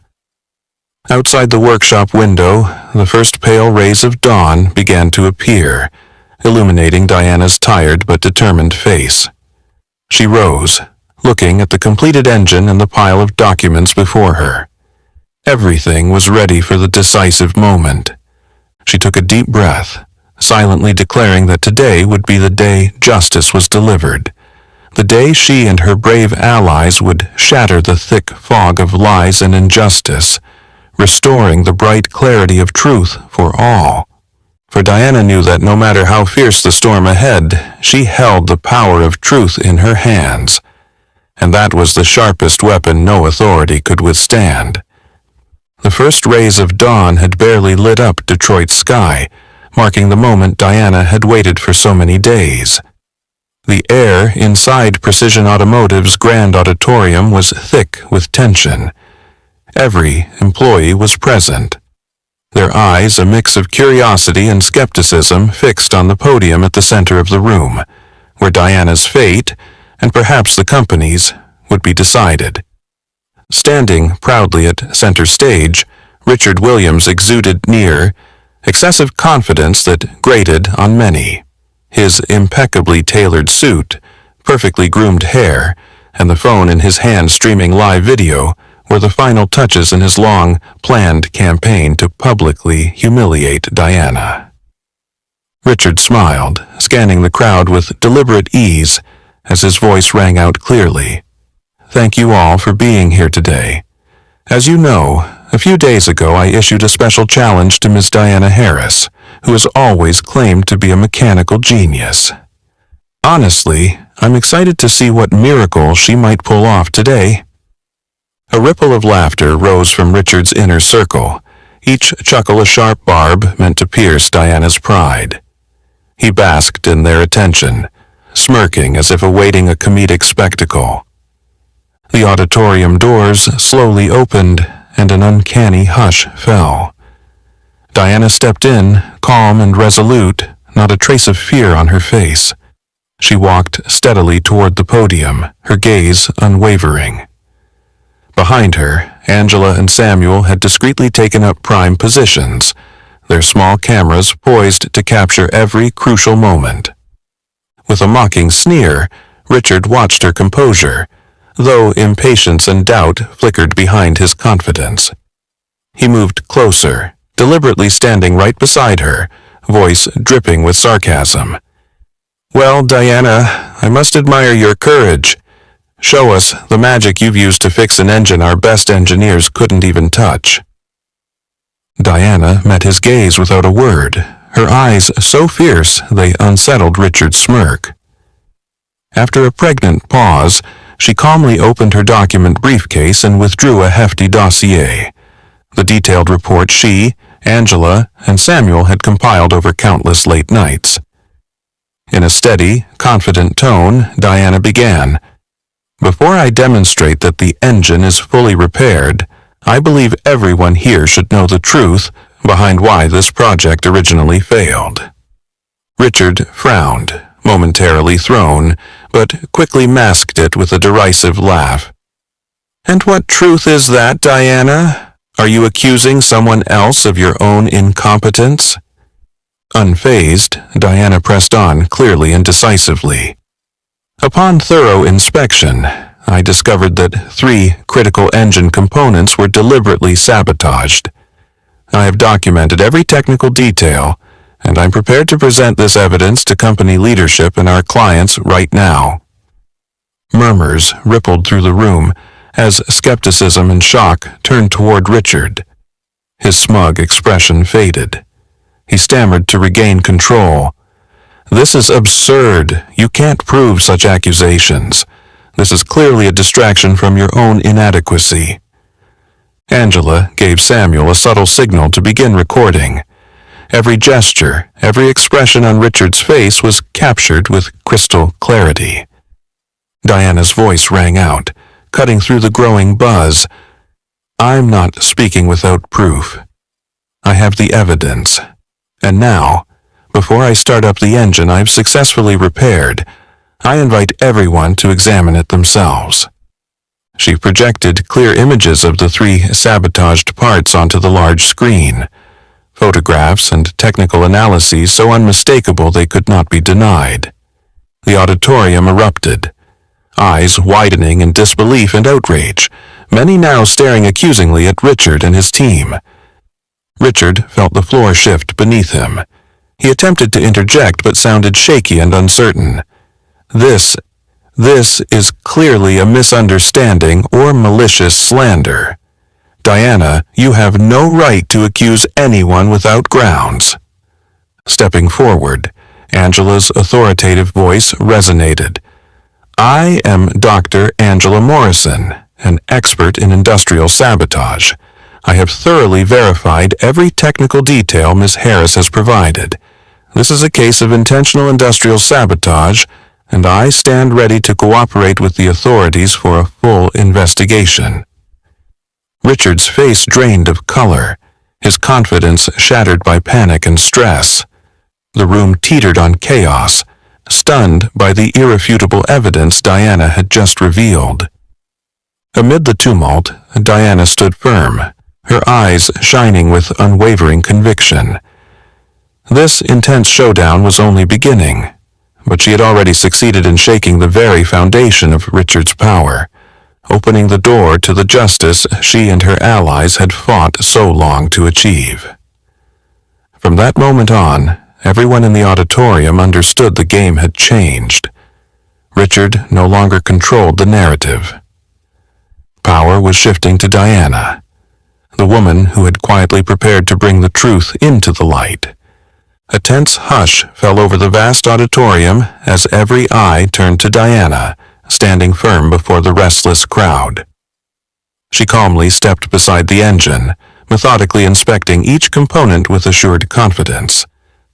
Outside the workshop window, the first pale rays of dawn began to appear, illuminating Diana's tired but determined face. She rose, looking at the completed engine and the pile of documents before her. Everything was ready for the decisive moment. She took a deep breath, silently declaring that today would be the day justice was delivered, the day she and her brave allies would shatter the thick fog of lies and injustice, restoring the bright clarity of truth for all. For Diana knew that no matter how fierce the storm ahead, she held the power of truth in her hands, and that was the sharpest weapon no authority could withstand. The first rays of dawn had barely lit up Detroit's sky, marking the moment Diana had waited for so many days. The air inside Precision Automotive's grand auditorium was thick with tension. Every employee was present, their eyes a mix of curiosity and skepticism fixed on the podium at the center of the room, where Diana's fate, and perhaps the company's, would be decided. Standing proudly at center stage, Richard Williams exuded excessive confidence that grated on many. His impeccably tailored suit, perfectly groomed hair, and the phone in his hand streaming live video were the final touches in his long, planned campaign to publicly humiliate Diana. Richard smiled, scanning the crowd with deliberate ease as his voice rang out clearly. Thank you all for being here today. As you know, a few days ago I issued a special challenge to Miss Diana Harris, who has always claimed to be a mechanical genius. Honestly, I'm excited to see what miracle she might pull off today. A ripple of laughter rose from Richard's inner circle, each chuckle a sharp barb meant to pierce Diana's pride. He basked in their attention, smirking as if awaiting a comedic spectacle. The auditorium doors slowly opened, and an uncanny hush fell. Diana stepped in, calm and resolute, not a trace of fear on her face. She walked steadily toward the podium, her gaze unwavering. Behind her, Angela and Samuel had discreetly taken up prime positions, their small cameras poised to capture every crucial moment. With a mocking sneer, Richard watched her composure, though impatience and doubt flickered behind his confidence. He moved closer, deliberately standing right beside her, voice dripping with sarcasm. "Well, Diana, I must admire your courage. Show us the magic you've used to fix an engine our best engineers couldn't even touch." Diana met his gaze without a word, her eyes so fierce they unsettled Richard's smirk. After a pregnant pause, she calmly opened her document briefcase and withdrew a hefty dossier, the detailed report she, Angela, and Samuel had compiled over countless late nights. In a steady, confident tone, Diana began, "Before I demonstrate that the engine is fully repaired, I believe everyone here should know the truth behind why this project originally failed." Richard frowned, momentarily thrown, but quickly masked it with a derisive laugh. "And what truth is that, Diana? Are you accusing someone else of your own incompetence?" Unfazed, Diana pressed on clearly and decisively. "Upon thorough inspection, I discovered that 3 critical engine components were deliberately sabotaged. I have documented every technical detail, and I'm prepared to present this evidence to company leadership and our clients right now." Murmurs rippled through the room as skepticism and shock turned toward Richard. His smug expression faded. He stammered to regain control. "This is absurd. You can't prove such accusations. This is clearly a distraction from your own inadequacy." Angela gave Samuel a subtle signal to begin recording. Every gesture, every expression on Richard's face was captured with crystal clarity. Diana's voice rang out, cutting through the growing buzz. "I'm not speaking without proof. I have the evidence. And now, before I start up the engine I've successfully repaired, I invite everyone to examine it themselves." She projected clear images of the 3 sabotaged parts onto the large screen, photographs and technical analyses so unmistakable they could not be denied. The auditorium erupted, eyes widening in disbelief and outrage, many now staring accusingly at Richard and his team. Richard felt the floor shift beneath him. He attempted to interject but sounded shaky and uncertain. This is clearly a misunderstanding or malicious slander. Diana, you have no right to accuse anyone without grounds." Stepping forward, Angela's authoritative voice resonated. "I am Dr. Angela Morrison, an expert in industrial sabotage. I have thoroughly verified every technical detail Ms. Harris has provided. This is a case of intentional industrial sabotage, and I stand ready to cooperate with the authorities for a full investigation." Richard's face drained of color, his confidence shattered by panic and stress. The room teetered on chaos, stunned by the irrefutable evidence Diana had just revealed. Amid the tumult, Diana stood firm, her eyes shining with unwavering conviction. This intense showdown was only beginning, but she had already succeeded in shaking the very foundation of Richard's power, opening the door to the justice she and her allies had fought so long to achieve. From that moment on, everyone in the auditorium understood the game had changed. Richard no longer controlled the narrative. Power was shifting to Diana, the woman who had quietly prepared to bring the truth into the light. A tense hush fell over the vast auditorium as every eye turned to Diana, standing firm before the restless crowd. She calmly stepped beside the engine, methodically inspecting each component with assured confidence.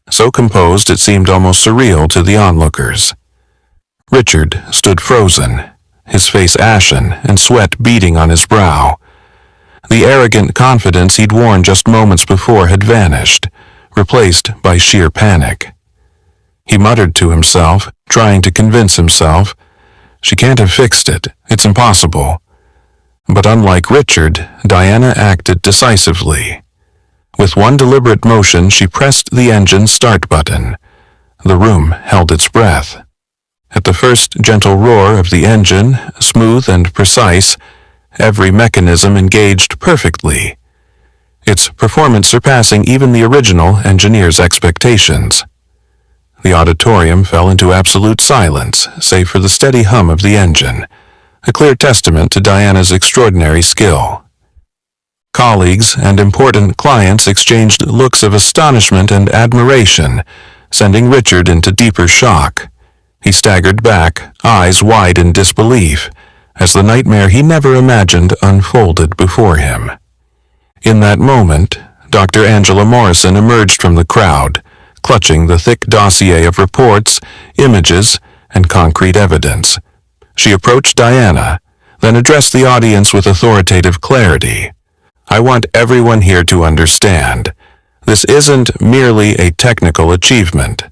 So composed it seemed almost surreal to the onlookers. Richard stood frozen, his face ashen and sweat beading on his brow. The arrogant confidence he'd worn just moments before had vanished, replaced by sheer panic. He muttered to himself, trying to convince himself, "She can't have fixed it. It's impossible." But unlike Richard, Diana acted decisively. With one deliberate motion, she pressed the engine's start button. The room held its breath. At the first gentle roar of the engine, smooth and precise, every mechanism engaged perfectly, its performance surpassing even the original engineer's expectations. The auditorium fell into absolute silence, save for the steady hum of the engine, a clear testament to Diana's extraordinary skill. Colleagues and important clients exchanged looks of astonishment and admiration, sending Richard into deeper shock. He staggered back, eyes wide in disbelief, as the nightmare he never imagined unfolded before him. In that moment, Dr. Angela Morrison emerged from the crowd, clutching the thick dossier of reports, images, and concrete evidence. She approached Diana, then addressed the audience with authoritative clarity. "I want everyone here to understand. This isn't merely a technical achievement.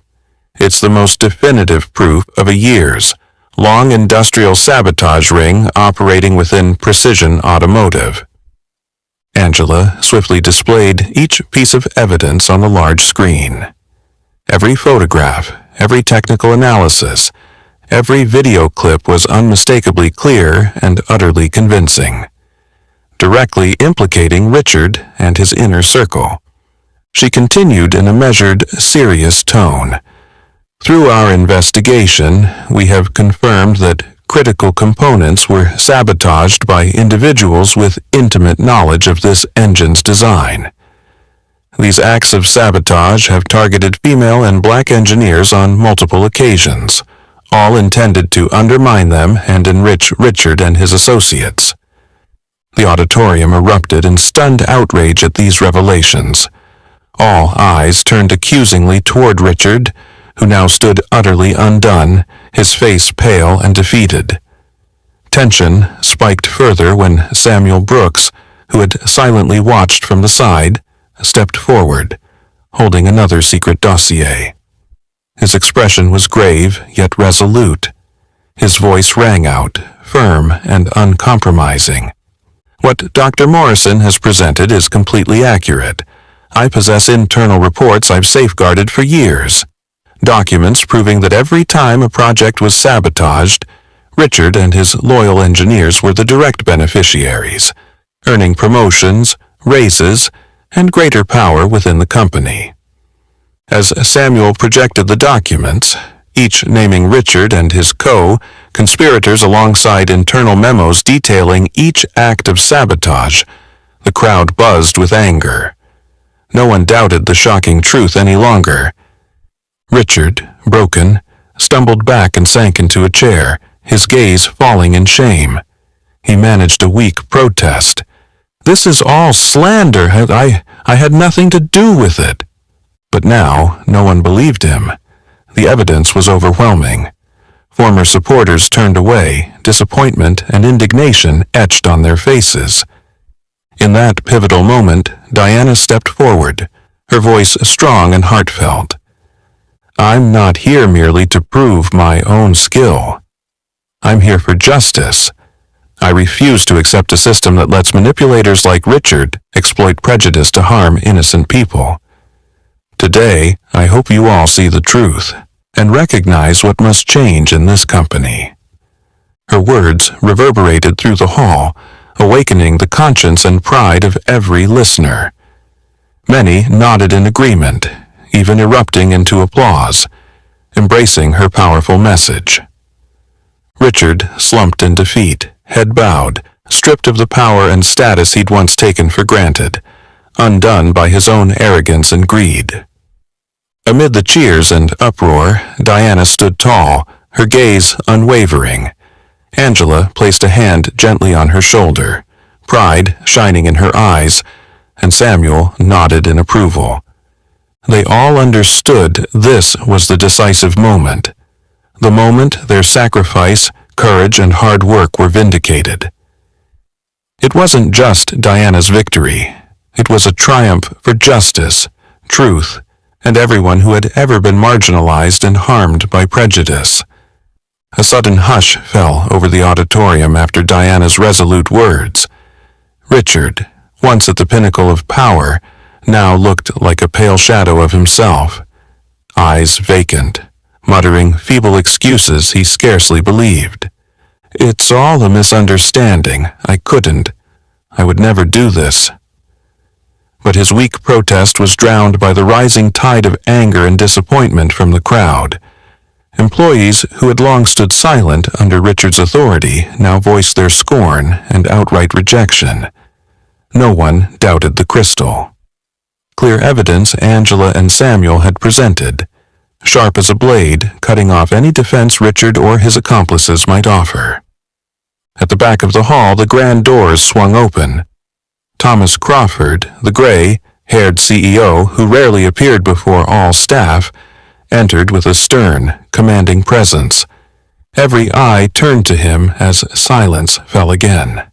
It's the most definitive proof of a years-long industrial sabotage ring operating within Precision Automotive." Angela swiftly displayed each piece of evidence on the large screen. Every photograph, every technical analysis, every video clip was unmistakably clear and utterly convincing, directly implicating Richard and his inner circle. She continued in a measured, serious tone. "Through our investigation, we have confirmed that critical components were sabotaged by individuals with intimate knowledge of this engine's design. These acts of sabotage have targeted female and black engineers on multiple occasions, all intended to undermine them and enrich Richard and his associates." The auditorium erupted in stunned outrage at these revelations. All eyes turned accusingly toward Richard, who now stood utterly undone, his face pale and defeated. Tension spiked further when Samuel Brooks, who had silently watched from the side, stepped forward, holding another secret dossier. His expression was grave yet resolute. His voice rang out, firm and uncompromising. "What Dr. Morrison has presented is completely accurate. I possess internal reports I've safeguarded for years. Documents proving that every time a project was sabotaged, Richard and his loyal engineers were the direct beneficiaries, earning promotions, raises, and greater power within the company." As Samuel projected the documents, each naming Richard and his co-conspirators alongside internal memos detailing each act of sabotage, the crowd buzzed with anger. No one doubted the shocking truth any longer. Richard, broken, stumbled back and sank into a chair, his gaze falling in shame. He managed a weak protest. "This is all slander. I had nothing to do with it." But now no one believed him. The evidence was overwhelming. Former supporters turned away, disappointment and indignation etched on their faces. In that pivotal moment, Diana stepped forward, her voice strong and heartfelt. "I'm not here merely to prove my own skill. I'm here for justice. I refuse to accept a system that lets manipulators like Richard exploit prejudice to harm innocent people. Today, I hope you all see the truth and recognize what must change in this company." Her words reverberated through the hall, awakening the conscience and pride of every listener. Many nodded in agreement, even erupting into applause, embracing her powerful message. Richard slumped in defeat, head bowed, stripped of the power and status he'd once taken for granted, undone by his own arrogance and greed. Amid the cheers and uproar, Diana stood tall, her gaze unwavering. Angela placed a hand gently on her shoulder, pride shining in her eyes, and Samuel nodded in approval. They all understood this was the decisive moment, the moment their sacrifice, courage, and hard work were vindicated. It wasn't just Diana's victory. It was a triumph for justice, truth, and everyone who had ever been marginalized and harmed by prejudice. A sudden hush fell over the auditorium after Diana's resolute words. Richard, once at the pinnacle of power, now looked like a pale shadow of himself, eyes vacant, muttering feeble excuses he scarcely believed. "It's all a misunderstanding. I couldn't. I would never do this." But his weak protest was drowned by the rising tide of anger and disappointment from the crowd. Employees who had long stood silent under Richard's authority now voiced their scorn and outright rejection. No one doubted the crystal. Clear evidence Angela and Samuel had presented, sharp as a blade, cutting off any defense Richard or his accomplices might offer. At the back of the hall, the grand doors swung open. Thomas Crawford, the gray-haired CEO who rarely appeared before all staff, entered with a stern, commanding presence. Every eye turned to him as silence fell again.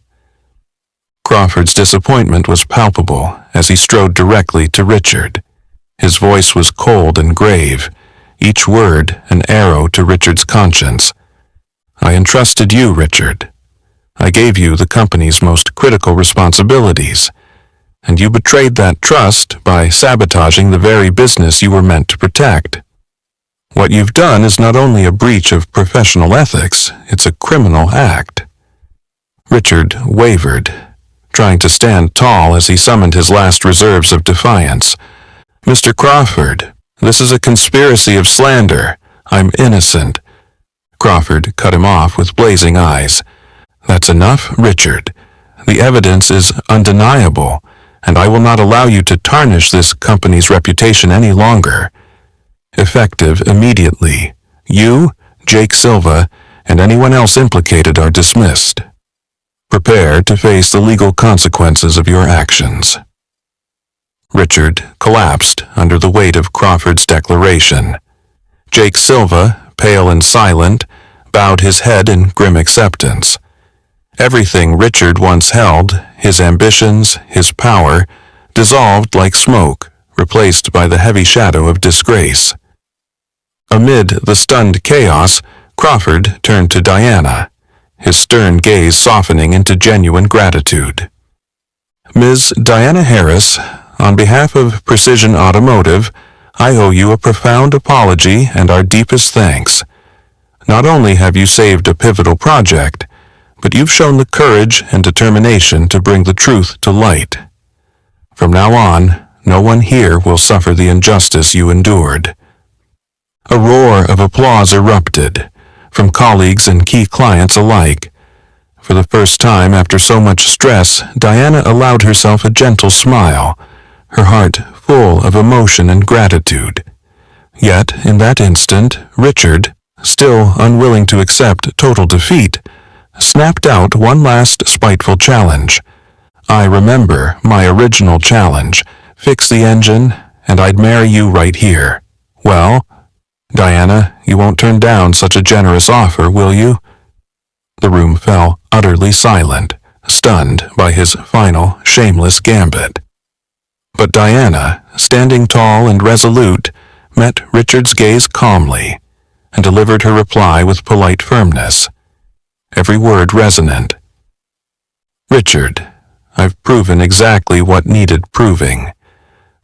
Crawford's disappointment was palpable as he strode directly to Richard. His voice was cold and grave, each word an arrow to Richard's conscience. "I entrusted you, Richard. I gave you the company's most critical responsibilities, and you betrayed that trust by sabotaging the very business you were meant to protect. What you've done is not only a breach of professional ethics, it's a criminal act." Richard wavered, trying to stand tall as he summoned his last reserves of defiance. "Mr. Crawford, this is a conspiracy of slander. I'm innocent." Crawford cut him off with blazing eyes. "That's enough, Richard. The evidence is undeniable, and I will not allow you to tarnish this company's reputation any longer. Effective immediately, you, Jake Silva, and anyone else implicated are dismissed. Prepare to face the legal consequences of your actions." Richard collapsed under the weight of Crawford's declaration. Jake Silva, pale and silent, bowed his head in grim acceptance. Everything Richard once held, his ambitions, his power, dissolved like smoke, replaced by the heavy shadow of disgrace. Amid the stunned chaos, Crawford turned to Diana, his stern gaze softening into genuine gratitude. "Ms. Diana Harris, on behalf of Precision Automotive, I owe you a profound apology and our deepest thanks. Not only have you saved a pivotal project, but you've shown the courage and determination to bring the truth to light. From now on, no one here will suffer the injustice you endured." A roar of applause erupted, from colleagues and key clients alike. For the first time after so much stress, Diana allowed herself a gentle smile, her heart full of emotion and gratitude. Yet, in that instant, Richard, still unwilling to accept total defeat, snapped out one last spiteful challenge. "I remember my original challenge. Fix the engine, and I'd marry you right here. Well, Diana, you won't turn down such a generous offer, will you?" The room fell utterly silent, stunned by his final, shameless gambit. But Diana, standing tall and resolute, met Richard's gaze calmly, and delivered her reply with polite firmness, every word resonant. "Richard, I've proven exactly what needed proving,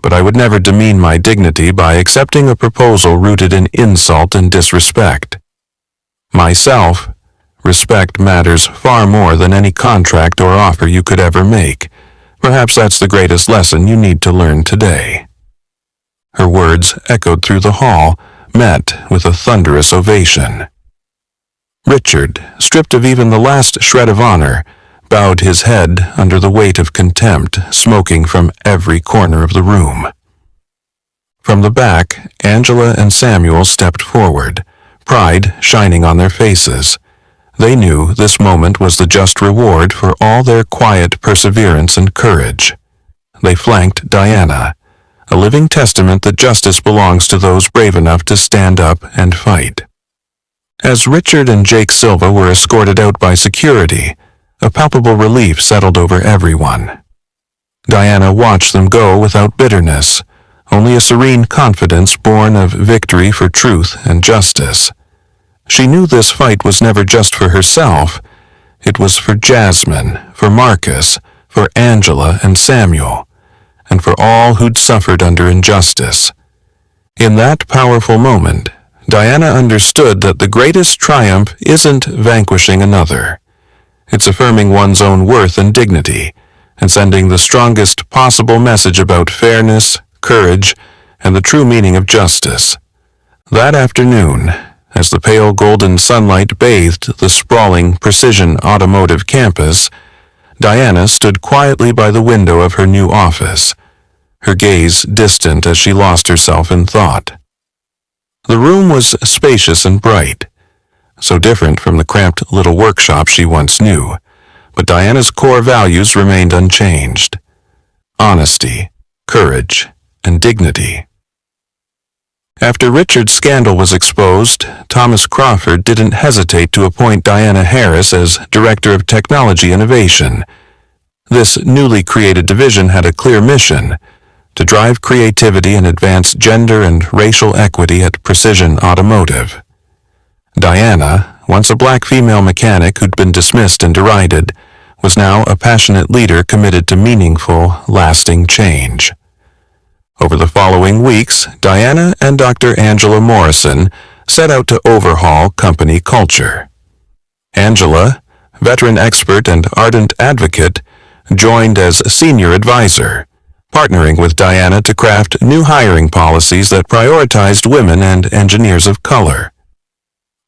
but I would never demean my dignity by accepting a proposal rooted in insult and disrespect. Myself, respect matters far more than any contract or offer you could ever make. Perhaps that's the greatest lesson you need to learn today." Her words echoed through the hall, met with a thunderous ovation. Richard, stripped of even the last shred of honor, bowed his head under the weight of contempt smoking from every corner of the room. From the back, Angela and Samuel stepped forward, pride shining on their faces. They knew this moment was the just reward for all their quiet perseverance and courage. They flanked Diana, a living testament that justice belongs to those brave enough to stand up and fight. As Richard and Jake Silva were escorted out by security, A palpable relief settled over everyone. Diana watched them go without bitterness, only a serene confidence born of victory for truth and justice. She knew this fight was never just for herself. It was for Jasmine, for Marcus, for Angela and Samuel, and for all who'd suffered under injustice. In that powerful moment, Diana understood that the greatest triumph isn't vanquishing another. It's affirming one's own worth and dignity, and sending the strongest possible message about fairness, courage, and the true meaning of justice. That afternoon, as the pale golden sunlight bathed the sprawling Precision Automotive campus, Diana stood quietly by the window of her new office, her gaze distant as she lost herself in thought. The room was spacious and bright, so different from the cramped little workshop she once knew, but Diana's core values remained unchanged: honesty, courage, and dignity. After Richard's scandal was exposed, Thomas Crawford didn't hesitate to appoint Diana Harris as Director of Technology Innovation. This newly created division had a clear mission: to drive creativity and advance gender and racial equity at Precision Automotive. Diana, once a black female mechanic who'd been dismissed and derided, was now a passionate leader committed to meaningful, lasting change. Over the following weeks, Diana and Dr. Angela Morrison set out to overhaul company culture. Angela, veteran expert and ardent advocate, joined as senior advisor, partnering with Diana to craft new hiring policies that prioritized women and engineers of color.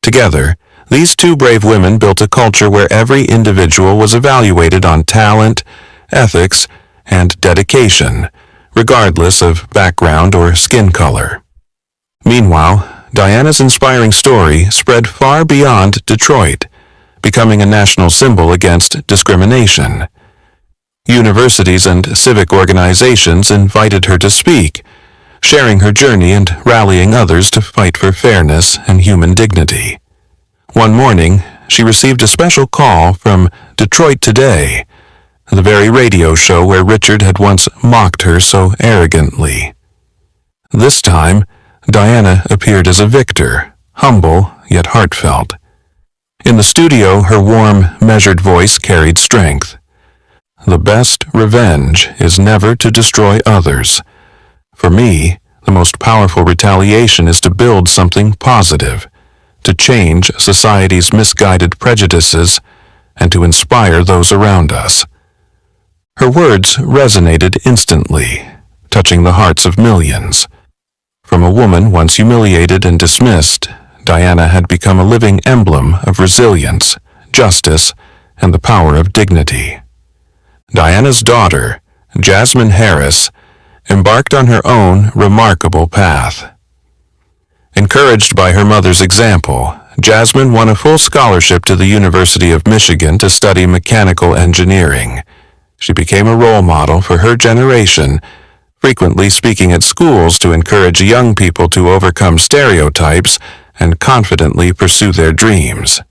Together, these two brave women built a culture where every individual was evaluated on talent, ethics, and dedication, regardless of background or skin color. Meanwhile, Diana's inspiring story spread far beyond Detroit, becoming a national symbol against discrimination. Universities and civic organizations invited her to speak, sharing her journey and rallying others to fight for fairness and human dignity. One morning, she received a special call from Detroit Today, the very radio show where Richard had once mocked her so arrogantly. This time, Diana appeared as a victor, humble yet heartfelt. In the studio, her warm, measured voice carried strength. The best revenge is never to destroy others. For me, the most powerful retaliation is to build something positive, to change society's misguided prejudices, and to inspire those around us. Her words resonated instantly, touching the hearts of millions. From a woman once humiliated and dismissed, Diana had become a living emblem of resilience, justice, and the power of dignity. Diana's daughter, Jasmine Harris, embarked on her own remarkable path. Encouraged by her mother's example, Jasmine won a full scholarship to the University of Michigan to study mechanical engineering. She became a role model for her generation, frequently speaking at schools to encourage young people to overcome stereotypes and confidently pursue their dreams.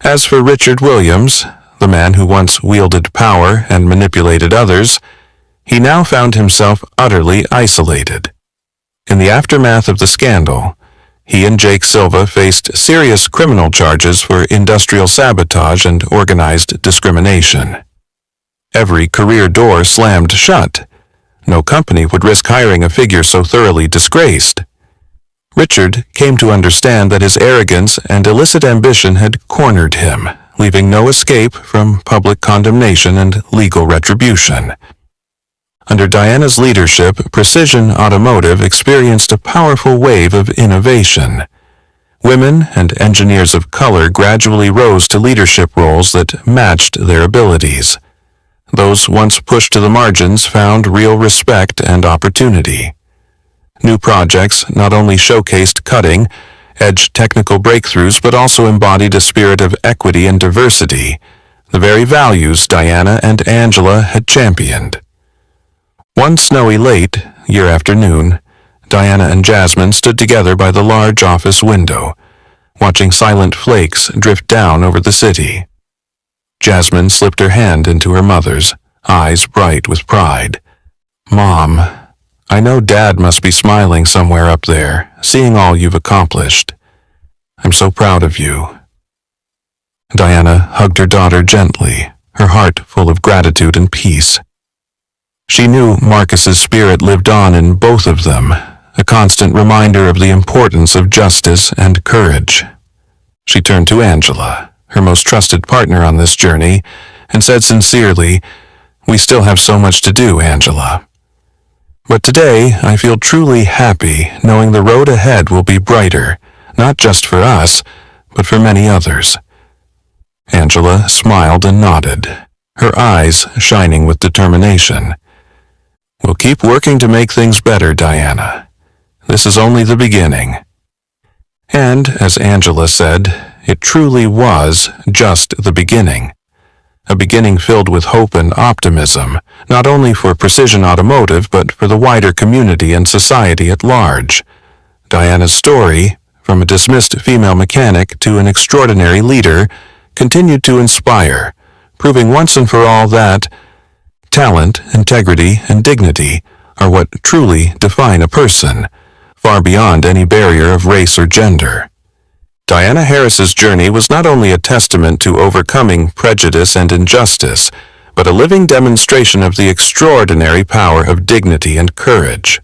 As for Richard Williams, the man who once wielded power and manipulated others, he now found himself utterly isolated. In the aftermath of the scandal, he and Jake Silva faced serious criminal charges for industrial sabotage and organized discrimination. Every career door slammed shut. No company would risk hiring a figure so thoroughly disgraced. Richard came to understand that his arrogance and illicit ambition had cornered him, leaving no escape from public condemnation and legal retribution. Under Diana's leadership, Precision Automotive experienced a powerful wave of innovation. Women and engineers of color gradually rose to leadership roles that matched their abilities. Those once pushed to the margins found real respect and opportunity. New projects not only showcased cutting-edge technical breakthroughs but also embodied a spirit of equity and diversity, the very values Diana and Angela had championed. One snowy late, year afternoon, Diana and Jasmine stood together by the large office window, watching silent flakes drift down over the city. Jasmine slipped her hand into her mother's, eyes bright with pride. "Mom, I know Dad must be smiling somewhere up there, seeing all you've accomplished. I'm so proud of you." Diana hugged her daughter gently, her heart full of gratitude and peace. She knew Marcus's spirit lived on in both of them, a constant reminder of the importance of justice and courage. She turned to Angela, her most trusted partner on this journey, and said sincerely, "We still have so much to do, Angela. But today I feel truly happy knowing the road ahead will be brighter, not just for us, but for many others." Angela smiled and nodded, her eyes shining with determination. "We'll keep working to make things better, Diana. This is only the beginning." And, as Angela said, it truly was just the beginning. A beginning filled with hope and optimism, not only for Precision Automotive, but for the wider community and society at large. Diana's story, from a dismissed female mechanic to an extraordinary leader, continued to inspire, proving once and for all that talent, integrity, and dignity are what truly define a person, far beyond any barrier of race or gender. Diana Harris's journey was not only a testament to overcoming prejudice and injustice, but a living demonstration of the extraordinary power of dignity and courage.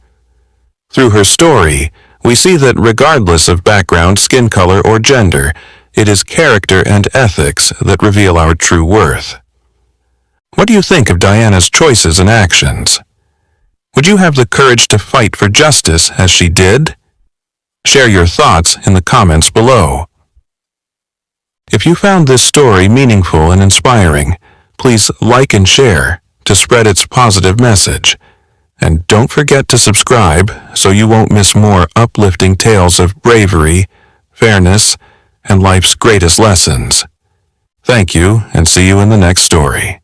Through her story, we see that regardless of background, skin color, or gender, it is character and ethics that reveal our true worth. What do you think of Diana's choices and actions? Would you have the courage to fight for justice as she did? Share your thoughts in the comments below. If you found this story meaningful and inspiring, please like and share to spread its positive message. And don't forget to subscribe so you won't miss more uplifting tales of bravery, fairness, and life's greatest lessons. Thank you, and see you in the next story.